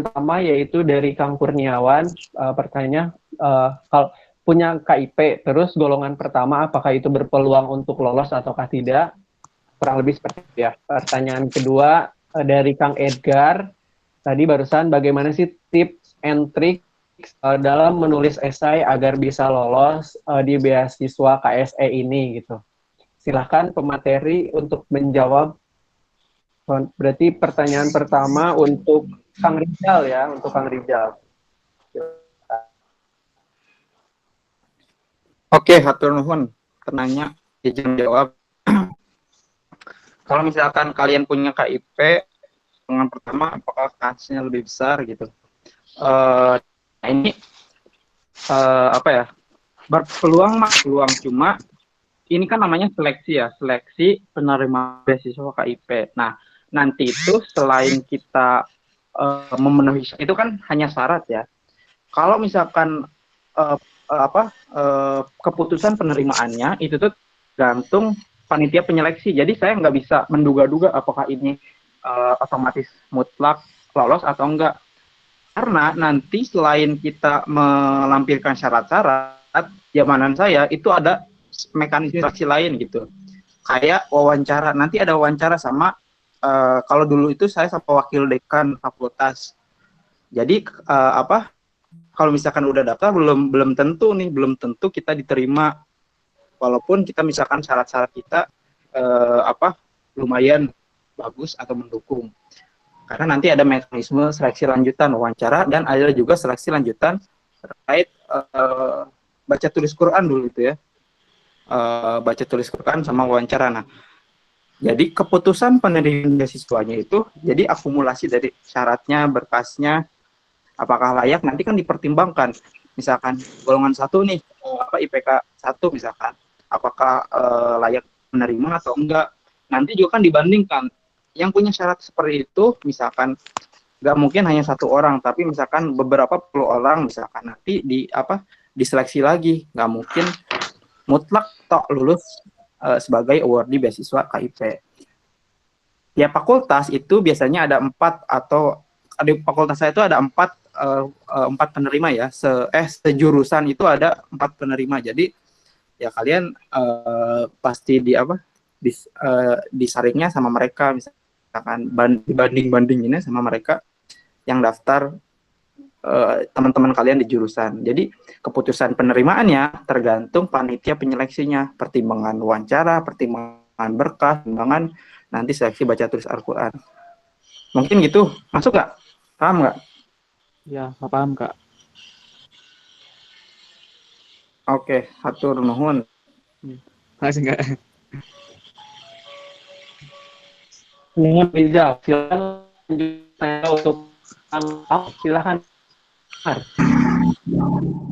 pertama yaitu dari Kang Kurniawan. Pertanyaan kalau punya KIP terus golongan pertama apakah itu berpeluang untuk lolos ataukah tidak? Kurang lebih seperti itu ya. Pertanyaan kedua dari Kang Edgar tadi barusan, bagaimana sih tips and trick dalam menulis esai agar bisa lolos di beasiswa KSE ini gitu. Silahkan pemateri untuk menjawab. Berarti pertanyaan pertama untuk Kang Rizal ya, untuk Kang Rizal. Oke, hatur nuhun. Tenangnya, izin jawab. Kalau misalkan kalian punya KIP, dengan pertama apakah kansnya lebih besar gitu. Ini apa ya? Berpeluang mah peluang, cuma ini kan namanya seleksi ya, seleksi penerima beasiswa KIP. Nah, nanti itu selain kita memenuhi itu kan hanya syarat ya. Kalau misalkan keputusan penerimaannya itu tuh gantung panitia penyeleksi. Jadi saya nggak bisa menduga-duga apakah ini otomatis mutlak lolos atau enggak. Karena nanti selain kita melampirkan syarat-syarat, jamanan saya itu ada mekanisme seleksi lain gitu. Kayak wawancara, nanti ada wawancara sama kalau dulu itu saya sama wakil dekan fakultas. Jadi kalau misalkan udah daftar belum tentu kita diterima, walaupun kita misalkan syarat-syarat kita lumayan bagus atau mendukung. Karena nanti ada mekanisme seleksi lanjutan wawancara dan ada juga seleksi lanjutan terkait baca tulis Quran dulu itu ya. Baca tulis Quran sama wawancara. Nah, jadi keputusan penerimaan beasiswanya itu jadi akumulasi dari syaratnya, berkasnya, apakah layak nanti kan dipertimbangkan. Misalkan golongan 1 nih, IPK 1 misalkan, apakah layak menerima atau enggak. Nanti juga kan dibandingkan. Yang punya syarat seperti itu, misalkan nggak mungkin hanya 1 orang, tapi misalkan beberapa puluh orang, misalkan nanti diseleksi lagi, nggak mungkin mutlak tok lulus sebagai awardee beasiswa KIP. Ya fakultas itu biasanya ada 4 atau di fakultas saya itu ada 4 4 penerima ya, sejurusan itu ada 4 penerima. Jadi ya kalian pasti disaringnya sama mereka, misalkan dibanding-bandinginnya sama mereka yang daftar teman-teman kalian di jurusan. Jadi keputusan penerimaannya tergantung panitia penyeleksinya, pertimbangan wawancara, pertimbangan berkas, pertimbangan nanti seleksi baca tulis Al-Quran. Mungkin gitu, masuk nggak? Paham nggak? Ya, paham Kak. Oke, hatur nuhun. Makasih Kak. Nuhun Rizal, silakan untuk silakan.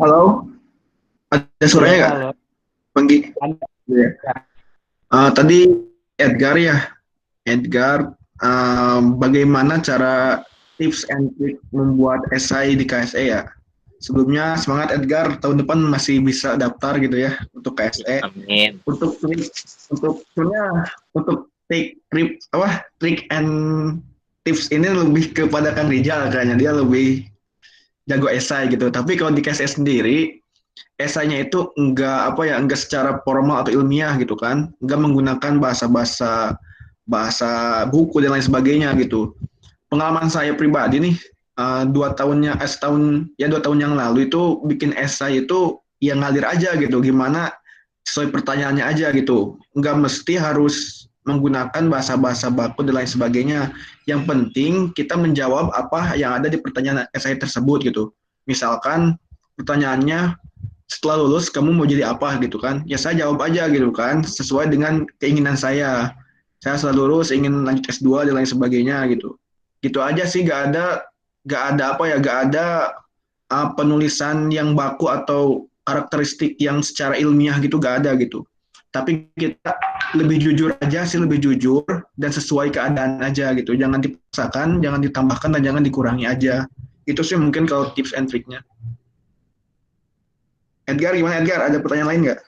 Halo, ada suaranya nggak? Halo. Penggi. Ya. Tadi Edgar ya, Edgar, bagaimana cara tips and trick membuat esai di KSE ya? Sebelumnya semangat Edgar, tahun depan masih bisa daftar gitu ya untuk KSE. Amin. Untuk trik and tips ini lebih kepada Kang Rijal kayaknya, dia lebih jago esai gitu. Tapi kalau di KSE sendiri, esainya itu enggak secara formal atau ilmiah gitu kan, enggak menggunakan bahasa buku dan lain sebagainya gitu. Pengalaman saya pribadi nih, 2 tahun yang lalu itu bikin esai itu ya ngalir aja gitu, gimana sesuai pertanyaannya aja gitu, nggak mesti harus menggunakan bahasa baku dan lain sebagainya. Yang penting kita menjawab apa yang ada di pertanyaan esai tersebut gitu. Misalkan pertanyaannya, setelah lulus kamu mau jadi apa gitu kan, ya saya jawab aja gitu kan, sesuai dengan keinginan saya setelah lulus ingin lanjut S2 dan lain sebagainya gitu. Gitu aja sih, gak ada penulisan yang baku atau karakteristik yang secara ilmiah gitu, gak ada gitu. Tapi kita lebih jujur aja sih, lebih jujur dan sesuai keadaan aja gitu. Jangan dipaksakan, jangan ditambahkan, dan jangan dikurangi aja. Itu sih mungkin kalau tips and triknya. Edgar, gimana Edgar? Ada pertanyaan lain nggak?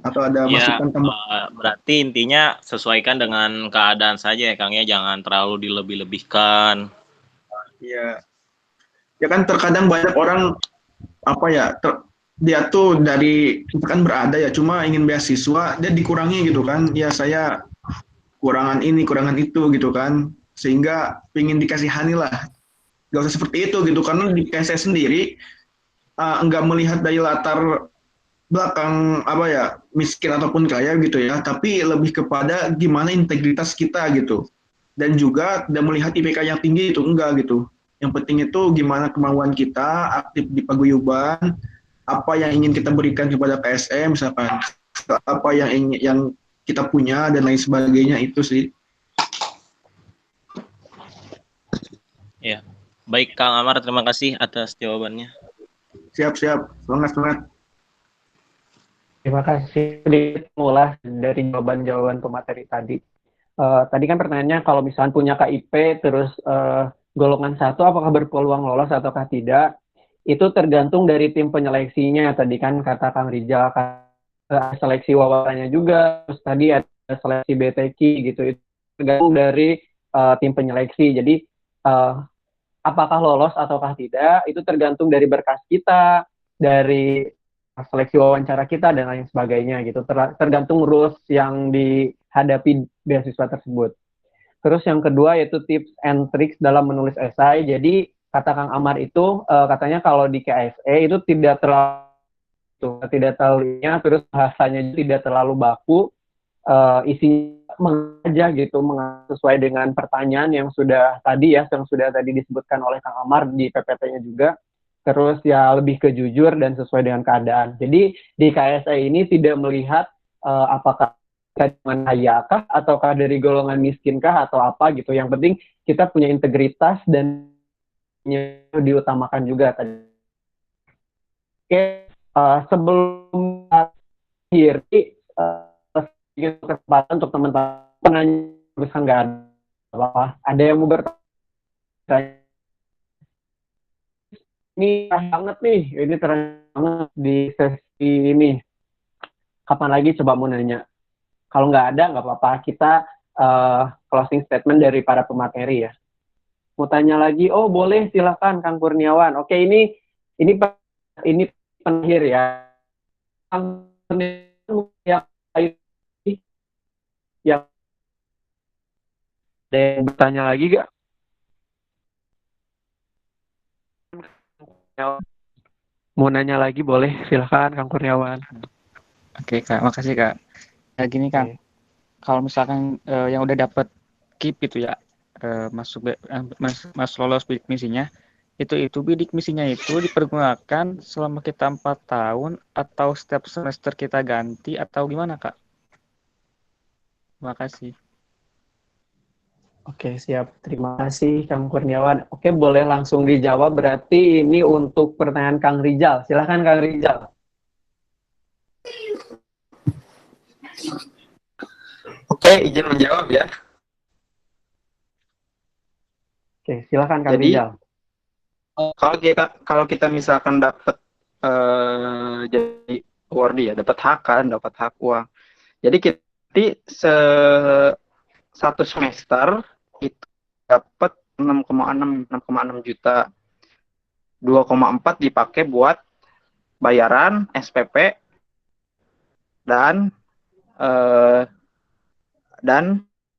Atau ada masukan tambahan? Berarti intinya sesuaikan dengan keadaan saja ya Kang ya, jangan terlalu dilebih-lebihkan. Iya. Ya kan terkadang banyak orang dia tuh dari misalkan berada ya, cuma ingin beasiswa, dia dikurangi gitu kan. Ya saya kurangan ini, kurangan itu gitu kan. Sehingga ingin dikasihani lah. Gak usah seperti itu gitu, karena di KSE sendiri enggak melihat dari latar belakang miskin ataupun kaya gitu ya, tapi lebih kepada gimana integritas kita gitu. Dan juga tidak melihat IPK yang tinggi itu, enggak gitu. Yang penting itu gimana kemauan kita aktif di paguyuban, apa yang ingin kita berikan kepada KSE, misalkan apa yang kita punya dan lain sebagainya, itu sih. Ya, baik Kang Amar, terima kasih atas jawabannya. Siap, semangat. Terima kasih mulai dari jawaban-jawaban pemateri tadi. Tadi kan pertanyaannya kalau misalnya punya KIP terus golongan 1 apakah berpeluang lolos ataukah tidak? Itu tergantung dari tim penyeleksinya. Tadi kan kata Kang Rijal, seleksi wawasannya juga, terus tadi ada seleksi BTQ gitu. Itu tergantung dari tim penyeleksi. Jadi apakah lolos ataukah tidak? Itu tergantung dari berkas kita, dari seleksi wawancara kita dan lain sebagainya gitu. Tergantung rules yang dihadapi beasiswa tersebut. Terus yang kedua yaitu tips and tricks dalam menulis esai. Jadi kata Kang Amar itu katanya kalau di KSE itu tidak terlalu terus bahasanya tidak terlalu baku, isinya mengaja gitu, sesuai dengan pertanyaan yang sudah tadi disebutkan oleh Kang Amar di PPT-nya juga. Terus ya lebih ke jujur dan sesuai dengan keadaan. Jadi di KSE ini tidak melihat apakah dengan kayakah ataukah dari golongan miskinkah atau apa gitu. Yang penting kita punya integritas dan diutamakan juga tadi. Oke, sebelum akhiri kesempatan untuk teman-teman penanya bisa nggak ada apa-apa. Ada yang mau bertanya? Ini banget nih, ini terang banget di sesi ini. Kapan lagi coba mau nanya? Kalau nggak ada, nggak apa-apa. Kita closing statement dari para pemateri ya. mau tanya lagi? Oh, boleh, silakan Kang Kurniawan. Oke, ini penakhir ya. Kang Kurniawan yang ada yang bertanya lagi gak? Mau nanya lagi boleh, silakan Kang Kurniawan. Oke Kak, makasih Kak. Ya gini Kang, kalau misalkan yang udah dapat KIP itu ya, masuk lolos bidik misinya, itu bidik misinya itu dipergunakan selama kita 4 tahun atau setiap semester kita ganti atau gimana Kak? Makasih. Oke, siap. Terima kasih, Kang Kurniawan. Oke, boleh langsung dijawab. Berarti ini untuk pertanyaan Kang Rizal. Silakan, Kang Rizal. Oke, izin menjawab ya. Oke, silakan, Kang Rizal. Kalau kita misalkan dapat jadi awardee ya, dapat hak kan, dapat hak uang. Jadi kita satu semester itu dapat 6,6 juta. 2,4 dipakai buat bayaran SPP dan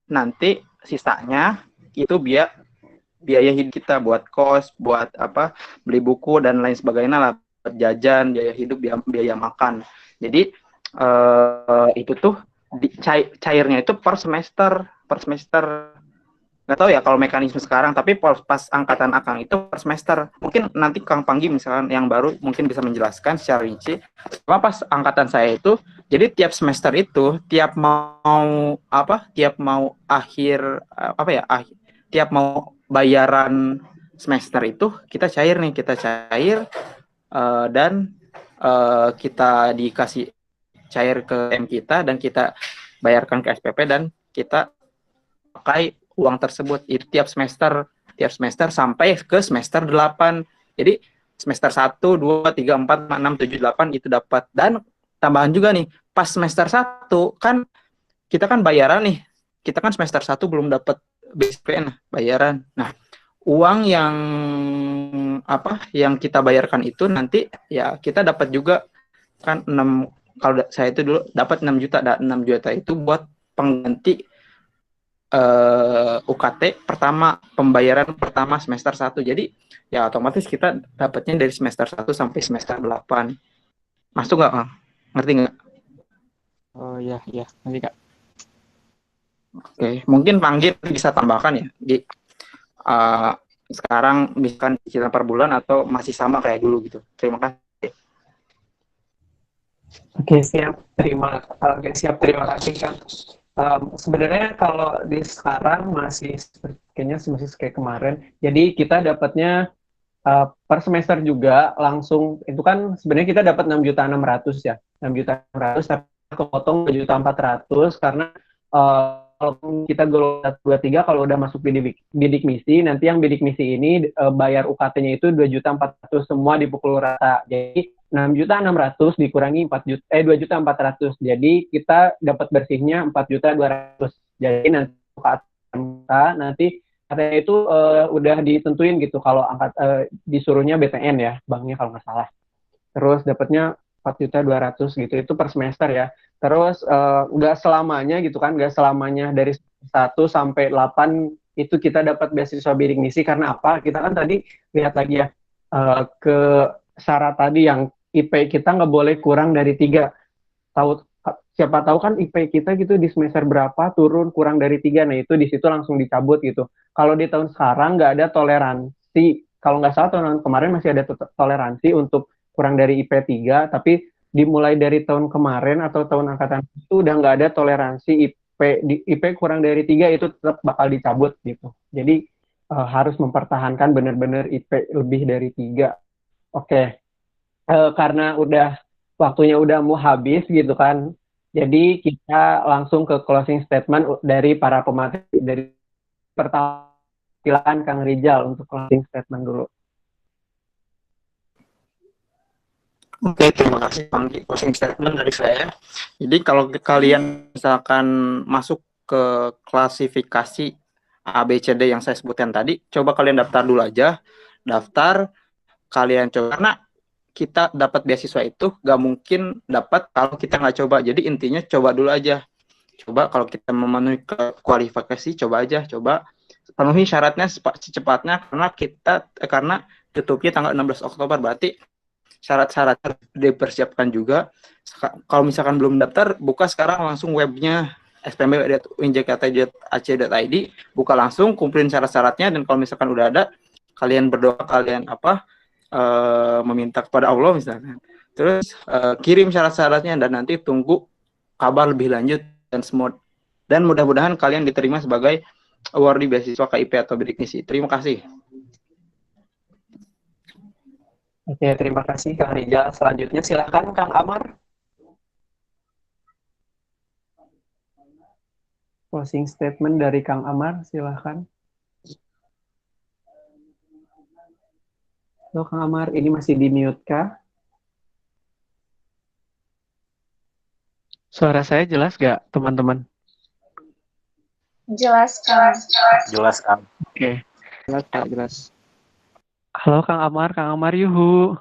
nanti sisanya itu biaya hidup kita, buat kos, buat apa, beli buku dan lain sebagainya lah, buat jajan, biaya hidup, biaya makan. Jadi itu tuh cairnya itu per semester. Nggak tahu ya kalau mekanisme sekarang, tapi pas angkatan Akang itu per semester. Mungkin nanti Kang Panggi misalkan yang baru mungkin bisa menjelaskan secara rinci. Cuma pas angkatan saya itu, jadi tiap semester itu, tiap mau bayaran semester itu kita cair dan kita dikasih cair ke M kita dan kita bayarkan ke SPP dan kita pakai uang tersebut itu tiap semester sampai ke semester 8. Jadi semester 1, 2, 3, 4, 5, 6, 7, 8 itu dapat. Dan tambahan juga nih, pas semester 1 kan kita kan bayaran nih. Kita kan semester 1 belum dapat BSPN bayaran. Nah, uang yang kita bayarkan itu nanti ya kita dapat juga kan 6, kalau saya itu dulu dapat 6 juta. 6 juta itu buat pengganti UKT pembayaran pertama semester 1. Jadi ya otomatis kita dapatnya dari semester 1 sampai semester 8. Masuk nggak, Kang? Ngerti nggak? Oh iya, nanti Kak. Oke, mungkin Panggil bisa tambahkan ya. Sekarang bisa cicilan per bulan atau masih sama kayak dulu gitu. Terima kasih. Oke, siap. Terima kasih, Kang. Sebenarnya kalau di sekarang kayaknya masih kayak kemarin. Jadi kita dapatnya per semester juga langsung, itu kan sebenarnya kita dapat 6.600.000 ya. 6.600.000 tapi kepotong 2.400.000 karena kalau kita golongan 1, 2, 3 kalau udah masuk bidik misi, nanti yang bidik misi ini bayar UKT-nya itu 2.400.000 semua dipukul rata. Jadi 6.600.000 dikurangi 2.400.000. Jadi kita dapat bersihnya 4.200.000. Jadi nanti katanya itu udah ditentuin gitu kalau disuruhnya BTN ya, banknya kalau nggak salah. Terus dapatnya 4.200.000 gitu, itu per semester ya. Terus nggak selamanya gitu kan, nggak selamanya dari 1 sampai 8 itu kita dapat beasiswa bidik misi. Karena apa? Kita kan tadi lihat lagi ya ke syarat tadi yang IP kita nggak boleh kurang dari 3. Siapa tahu kan IP kita gitu di semester berapa turun kurang dari 3. Nah itu di situ langsung dicabut gitu. Kalau di tahun sekarang nggak ada toleransi. Kalau nggak salah tahun kemarin masih ada toleransi untuk kurang dari IP 3, tapi dimulai dari tahun kemarin atau tahun angkatan itu udah nggak ada toleransi IP kurang dari 3 itu tetap bakal dicabut gitu. Jadi harus mempertahankan benar-benar IP lebih dari 3. Oke. Karena waktunya udah mau habis gitu kan. Jadi kita langsung ke closing statement dari para pemateri. Dari pertama, silakan Kang Rizal untuk closing statement dulu. Oke, terima kasih Panggi. Closing statement dari saya. Jadi kalau kalian misalkan masuk ke klasifikasi A, B, C, D yang saya sebutkan tadi, coba kalian daftar dulu aja. Daftar, kalian coba. Karena kita dapat beasiswa itu gak mungkin dapat kalau kita nggak coba. Jadi intinya coba dulu aja. Coba kalau kita memenuhi kualifikasi, coba aja. Coba penuhi syaratnya secepatnya karena tutupnya tanggal 16 Oktober. Berarti syarat-syarat dipersiapkan juga. Kalau misalkan belum daftar, buka sekarang langsung webnya spmb.unjkt.ac.id, buka langsung, kumpulin syarat-syaratnya, dan kalau misalkan udah ada, kalian berdoa, kalian meminta kepada Allah misalkan. Terus kirim syarat-syaratnya dan nanti tunggu kabar lebih lanjut dan mudah-mudahan kalian diterima sebagai awardee beasiswa KIP atau bidik misi. Terima kasih. Oke, terima kasih Kang Rijal. Selanjutnya silakan Kang Amar. Closing statement dari Kang Amar, silakan. Halo Kang Amar, ini masih di mute kah? Suara saya jelas gak, teman-teman? Jelas, Kang. Jelas, Kang. Oke. Jelas, Pak, jelas. Halo Kang Amar yuhu.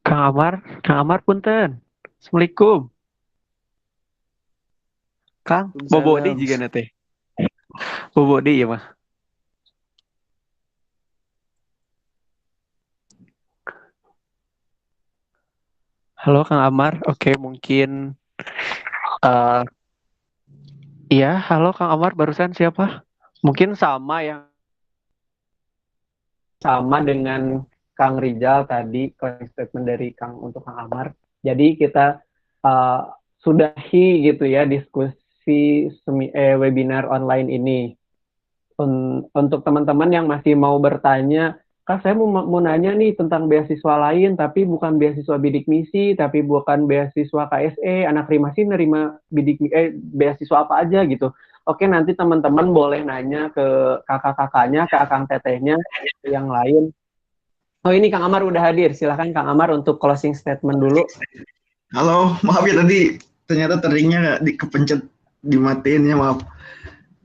Kang Amar punten. Assalamualaikum. Kang, bobodi juga nate. Bobodi ya mah. Halo Kang Amar, oke mungkin iya, halo Kang Amar, barusan siapa? Mungkin sama dengan Kang Rijal tadi, closing statement dari untuk Kang Amar. Jadi kita sudahi gitu ya diskusi webinar online ini. Untuk teman-teman yang masih mau bertanya, Kak, saya mau nanya nih tentang beasiswa lain, tapi bukan beasiswa bidik misi, tapi bukan beasiswa KSE, anak rimasi nerima beasiswa apa aja gitu. Oke, nanti teman-teman boleh nanya ke kakak-kakaknya, ke akang tetehnya, yang lain. Oh, ini Kang Amar udah hadir. Silahkan Kang Amar untuk closing statement dulu. Halo, maaf ya tadi ternyata teringnya nggak kepencet, dimatiin ya, maaf.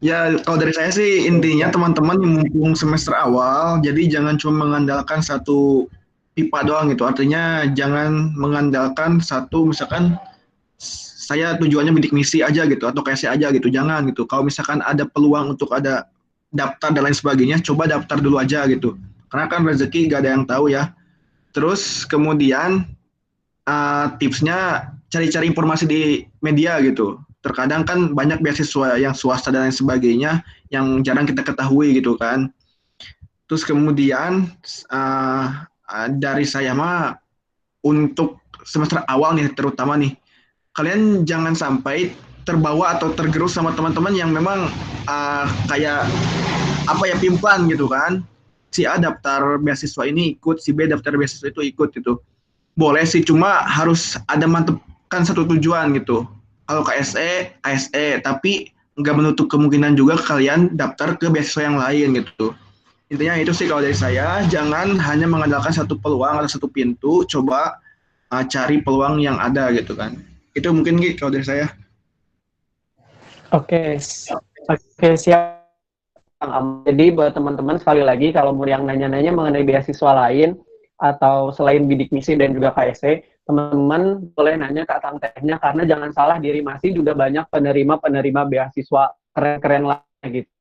Ya, kalau dari saya sih intinya teman-teman mumpung semester awal, jadi jangan cuma mengandalkan satu pipa doang gitu. Artinya jangan mengandalkan satu, misalkan saya tujuannya bidik misi aja gitu, atau KSE aja gitu. Jangan gitu. Kalau misalkan ada peluang untuk ada daftar dan lain sebagainya, coba daftar dulu aja gitu. Karena kan rezeki gak ada yang tahu ya. Terus kemudian tipsnya cari-cari informasi di media gitu. Terkadang kan banyak beasiswa yang swasta dan lain sebagainya yang jarang kita ketahui gitu kan. Terus kemudian dari saya mah untuk semester awal nih terutama nih, kalian jangan sampai terbawa atau tergerus sama teman-teman yang memang kayak pimplan gitu kan. Si A daftar beasiswa ini ikut, si B daftar beasiswa itu ikut gitu. Boleh sih, cuma harus ada mantepkan satu tujuan gitu. Kalau KSE, tapi nggak menutup kemungkinan juga kalian daftar ke beasiswa yang lain gitu. Intinya itu sih kalau dari saya, jangan hanya mengandalkan satu peluang atau satu pintu, coba cari peluang yang ada gitu kan. Itu mungkin gitu kalau dari saya. Oke, siap. Jadi buat teman-teman sekali lagi, kalau mau yang nanya-nanya mengenai beasiswa lain, atau selain bidik misi dan juga KSE, teman-teman boleh nanya ke akang tehnya, karena jangan salah, di Rimasi juga banyak penerima beasiswa keren-keren lainnya gitu.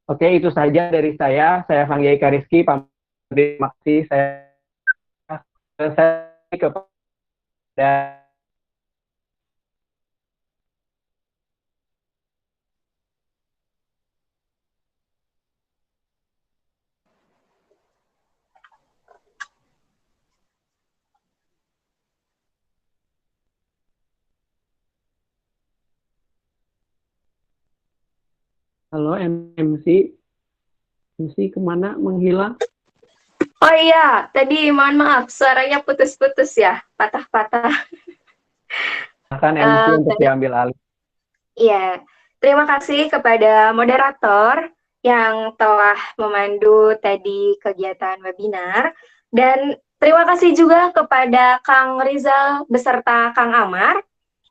Oke, itu saja dari saya Kang Yai Kariski, terima kasih. Saya kepada halo MC kemana menghilang? Oh iya, tadi mohon maaf, suaranya putus-putus ya, patah-patah. Akan MC untuk diambil alih. Iya, terima kasih kepada moderator yang telah memandu tadi kegiatan webinar, dan terima kasih juga kepada Kang Rizal beserta Kang Amar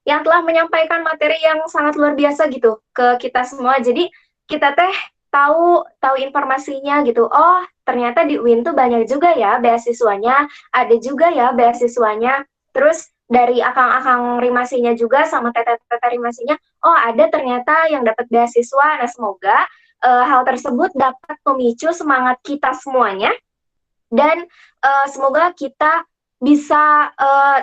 yang telah menyampaikan materi yang sangat luar biasa gitu ke kita semua. Jadi kita teh tahu informasinya gitu. Oh, ternyata di UIN tuh banyak juga ya beasiswanya, ada juga ya beasiswanya. Terus dari akang-akang rimasinya juga sama teteh-teteh rimasinya, oh ada ternyata yang dapat beasiswa. Nah, semoga hal tersebut dapat memicu semangat kita semuanya dan semoga kita bisa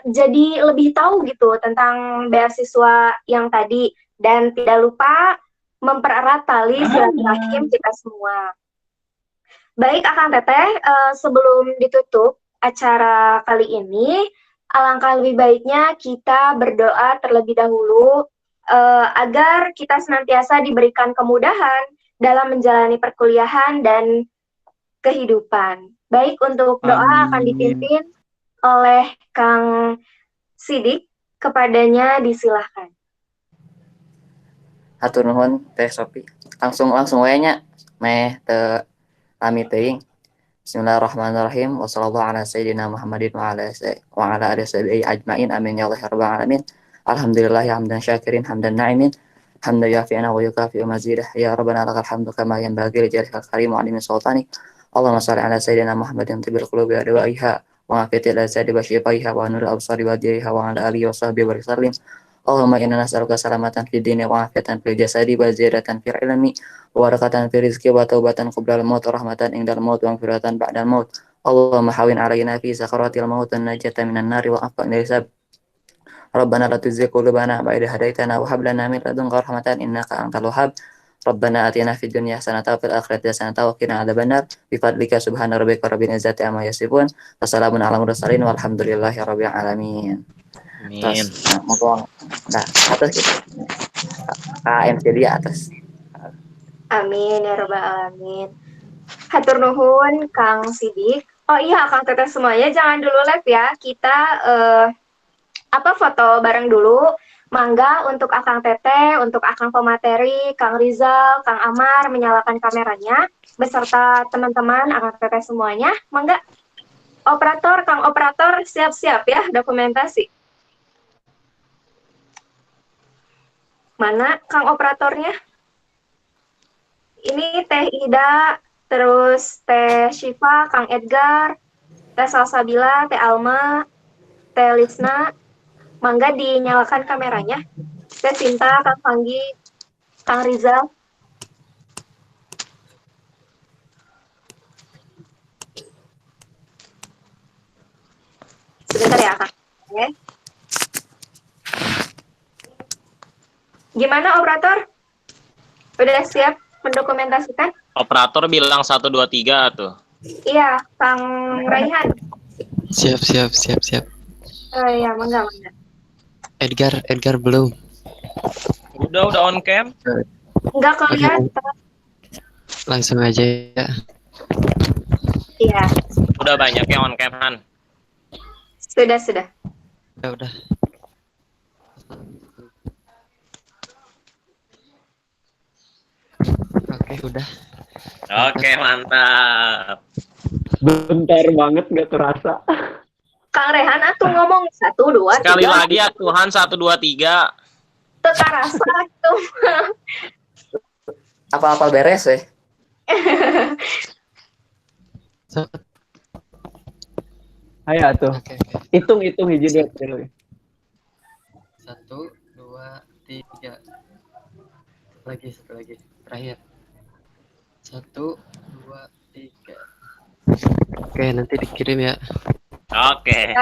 jadi lebih tahu gitu tentang beasiswa yang tadi dan tidak lupa mempererat tali silaturahim kita semua. Baik Akang Teteh, sebelum ditutup acara kali ini, alangkah lebih baiknya kita berdoa terlebih dahulu agar kita senantiasa diberikan kemudahan dalam menjalani perkuliahan dan kehidupan. Baik, untuk doa akan dipimpin oleh Kang Sidik, kepadanya disilahkan. Hatur nuhun Teh Sopi. Langsung we nya meh teu lami teuing. Bismillahirrahmanirrahim. Wassallallahu ala sayyidina Muhammadin wa ala alihi ajmain. Amin ya Allah ya rabbal alamin. Alhamdulillah ya hamdan syakirin hamdan na'imin. Hamdan yafi'ana wa yukafi'u mazidah. Ya rabbana lakal hamdu kama yanbaghi li jalika karim wa alimin sultani. Allahumma shalli ala sayyidina Muhammadin tibil qulubi wa dawaiha wa afiyati al-azadi wa syifaiha wa nuril absari wa diriha wa ala alihi wa sahbihi wa sallim. Allahumma inna nas'aluka salamatan fid dini wa afiatan fil jasadi wa ziyadatan fil ilmi wa barakatan fil rizqi wa taubatan qabla al-maut wa rahmatan indal maut wa maghfiratan ba'dal maut. Allahumma hawin alaina fi sakaratil maut wa najatan minan nari wa afwan dari hisab. Rabbana la tuzigh qulubana ba'da hadaitana wa hab lana min ladunka rahmatan innaka antal wahhab. Rabbana atina fid dunya hasanatan wa fil akhirati hasanatan wa qina adzabannar. Bi fadlika subhana rabbika rabbil izzati amma yasifun. Wassalamun ala mursalin walhamdulillahi rabbil alamin. Amin. Nah, atas gitu. KMC dia atas. Amin ya rabbal alamin. Hatur nuhun Kang Sidik. Oh iya Kang Teteh semuanya jangan dulu live ya. Kita foto bareng dulu. Mangga untuk Akang Teteh, untuk Akang pemateri, Kang Rizal, Kang Amar menyalakan kameranya beserta teman-teman Akang Teteh semuanya. Mangga. Operator, Kang Operator siap-siap ya dokumentasi. Mana Kang operatornya? Ini Teh Ida, terus Teh Syifa, Kang Edgar, Teh Salsabila, Teh Alma, Teh Lisna. Mangga dinyalakan kameranya. Teh Sinta, Kang Fanggi, Kang Rizal. Sebentar ya Kang. Oke. Gimana operator? Udah siap mendokumentasikan? Operator bilang 1 2 3 tuh. Iya, Kang Raihan. Siap. Oh iya, mangga. Edgar belum. Udah on cam? Enggak kelihatan. Langsung aja ya. Iya. Udah banyak yang on cam Han. Sudah. Udah. Oke, udah. Oke, mantap. Bentar banget gak terasa. Kang Rehan atuh ngomong 1 2 3. Sekali lagi ya Tuhan 1 2 3. Teu karasa tuh. Apa-apa beres ya? Ayo tuh. Oke. Hitung hiji dulu. 1 2 3. Satu lagi. Terakhir. 1 2 3. Oke, nanti dikirim ya. Oke.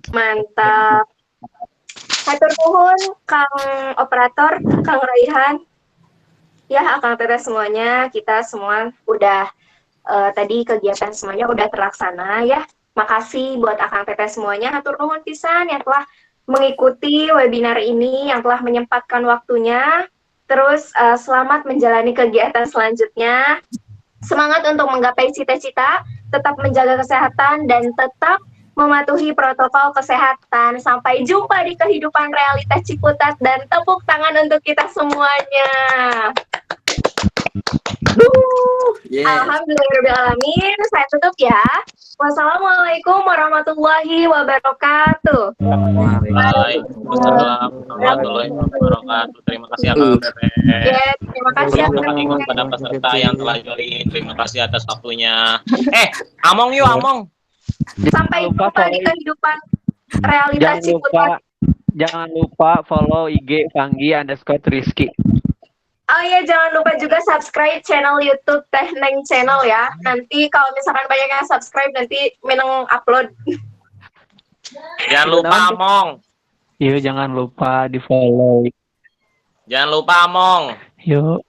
Mantap. Hatur nuhun Kang Operator, Kang Raihan. Ya, Akang Teteh semuanya, kita semua udah tadi kegiatan semuanya udah terlaksana ya. Makasih buat Akang Teteh semuanya. Hatur nuhun pisan yang telah mengikuti webinar ini, yang telah menyempatkan waktunya. Terus selamat menjalani kegiatan selanjutnya. Semangat untuk menggapai cita-cita, tetap menjaga kesehatan dan tetap mematuhi protokol kesehatan. Sampai jumpa di kehidupan realita Ciputat dan tepuk tangan untuk kita semuanya. Alhamdulillahirrahmanirrahim. Saya tutup ya. Wassalamualaikum warahmatullahi wabarakatuh. Waalaikumsalam warahmatullahi wabarakatuh. Terima kasih Kang Teteh. Ya, terima kasih Terima kasih kepada peserta yang telah join. Terima kasih atas waktunya. Among yuk, Among. Sampai jumpa di kehidupan realitas Ciputat. Jangan lupa follow IG Fanggi_Rizky. Oh iya, jangan lupa juga subscribe channel YouTube Teh Neng Channel ya. Nanti kalau misalkan banyak yang subscribe, nanti Mineng upload. Jangan lupa Among. Yuk, jangan lupa di follow. Jangan lupa Among. Yuk.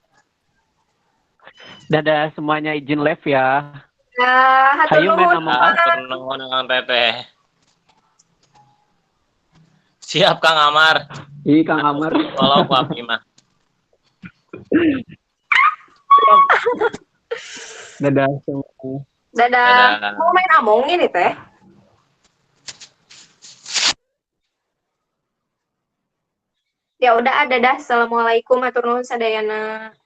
Dadah semuanya, izin live ya. Hatur nuhun. Hatur nuhun Kang Teteh. Siap Kang Amar. Iya Kang Amar. Follow Pak Bima. Dadah semua. Dadah. Mau main Among ini teh? Ya udah, dadah. Assalamualaikum warahmatullahi wabarakatuh.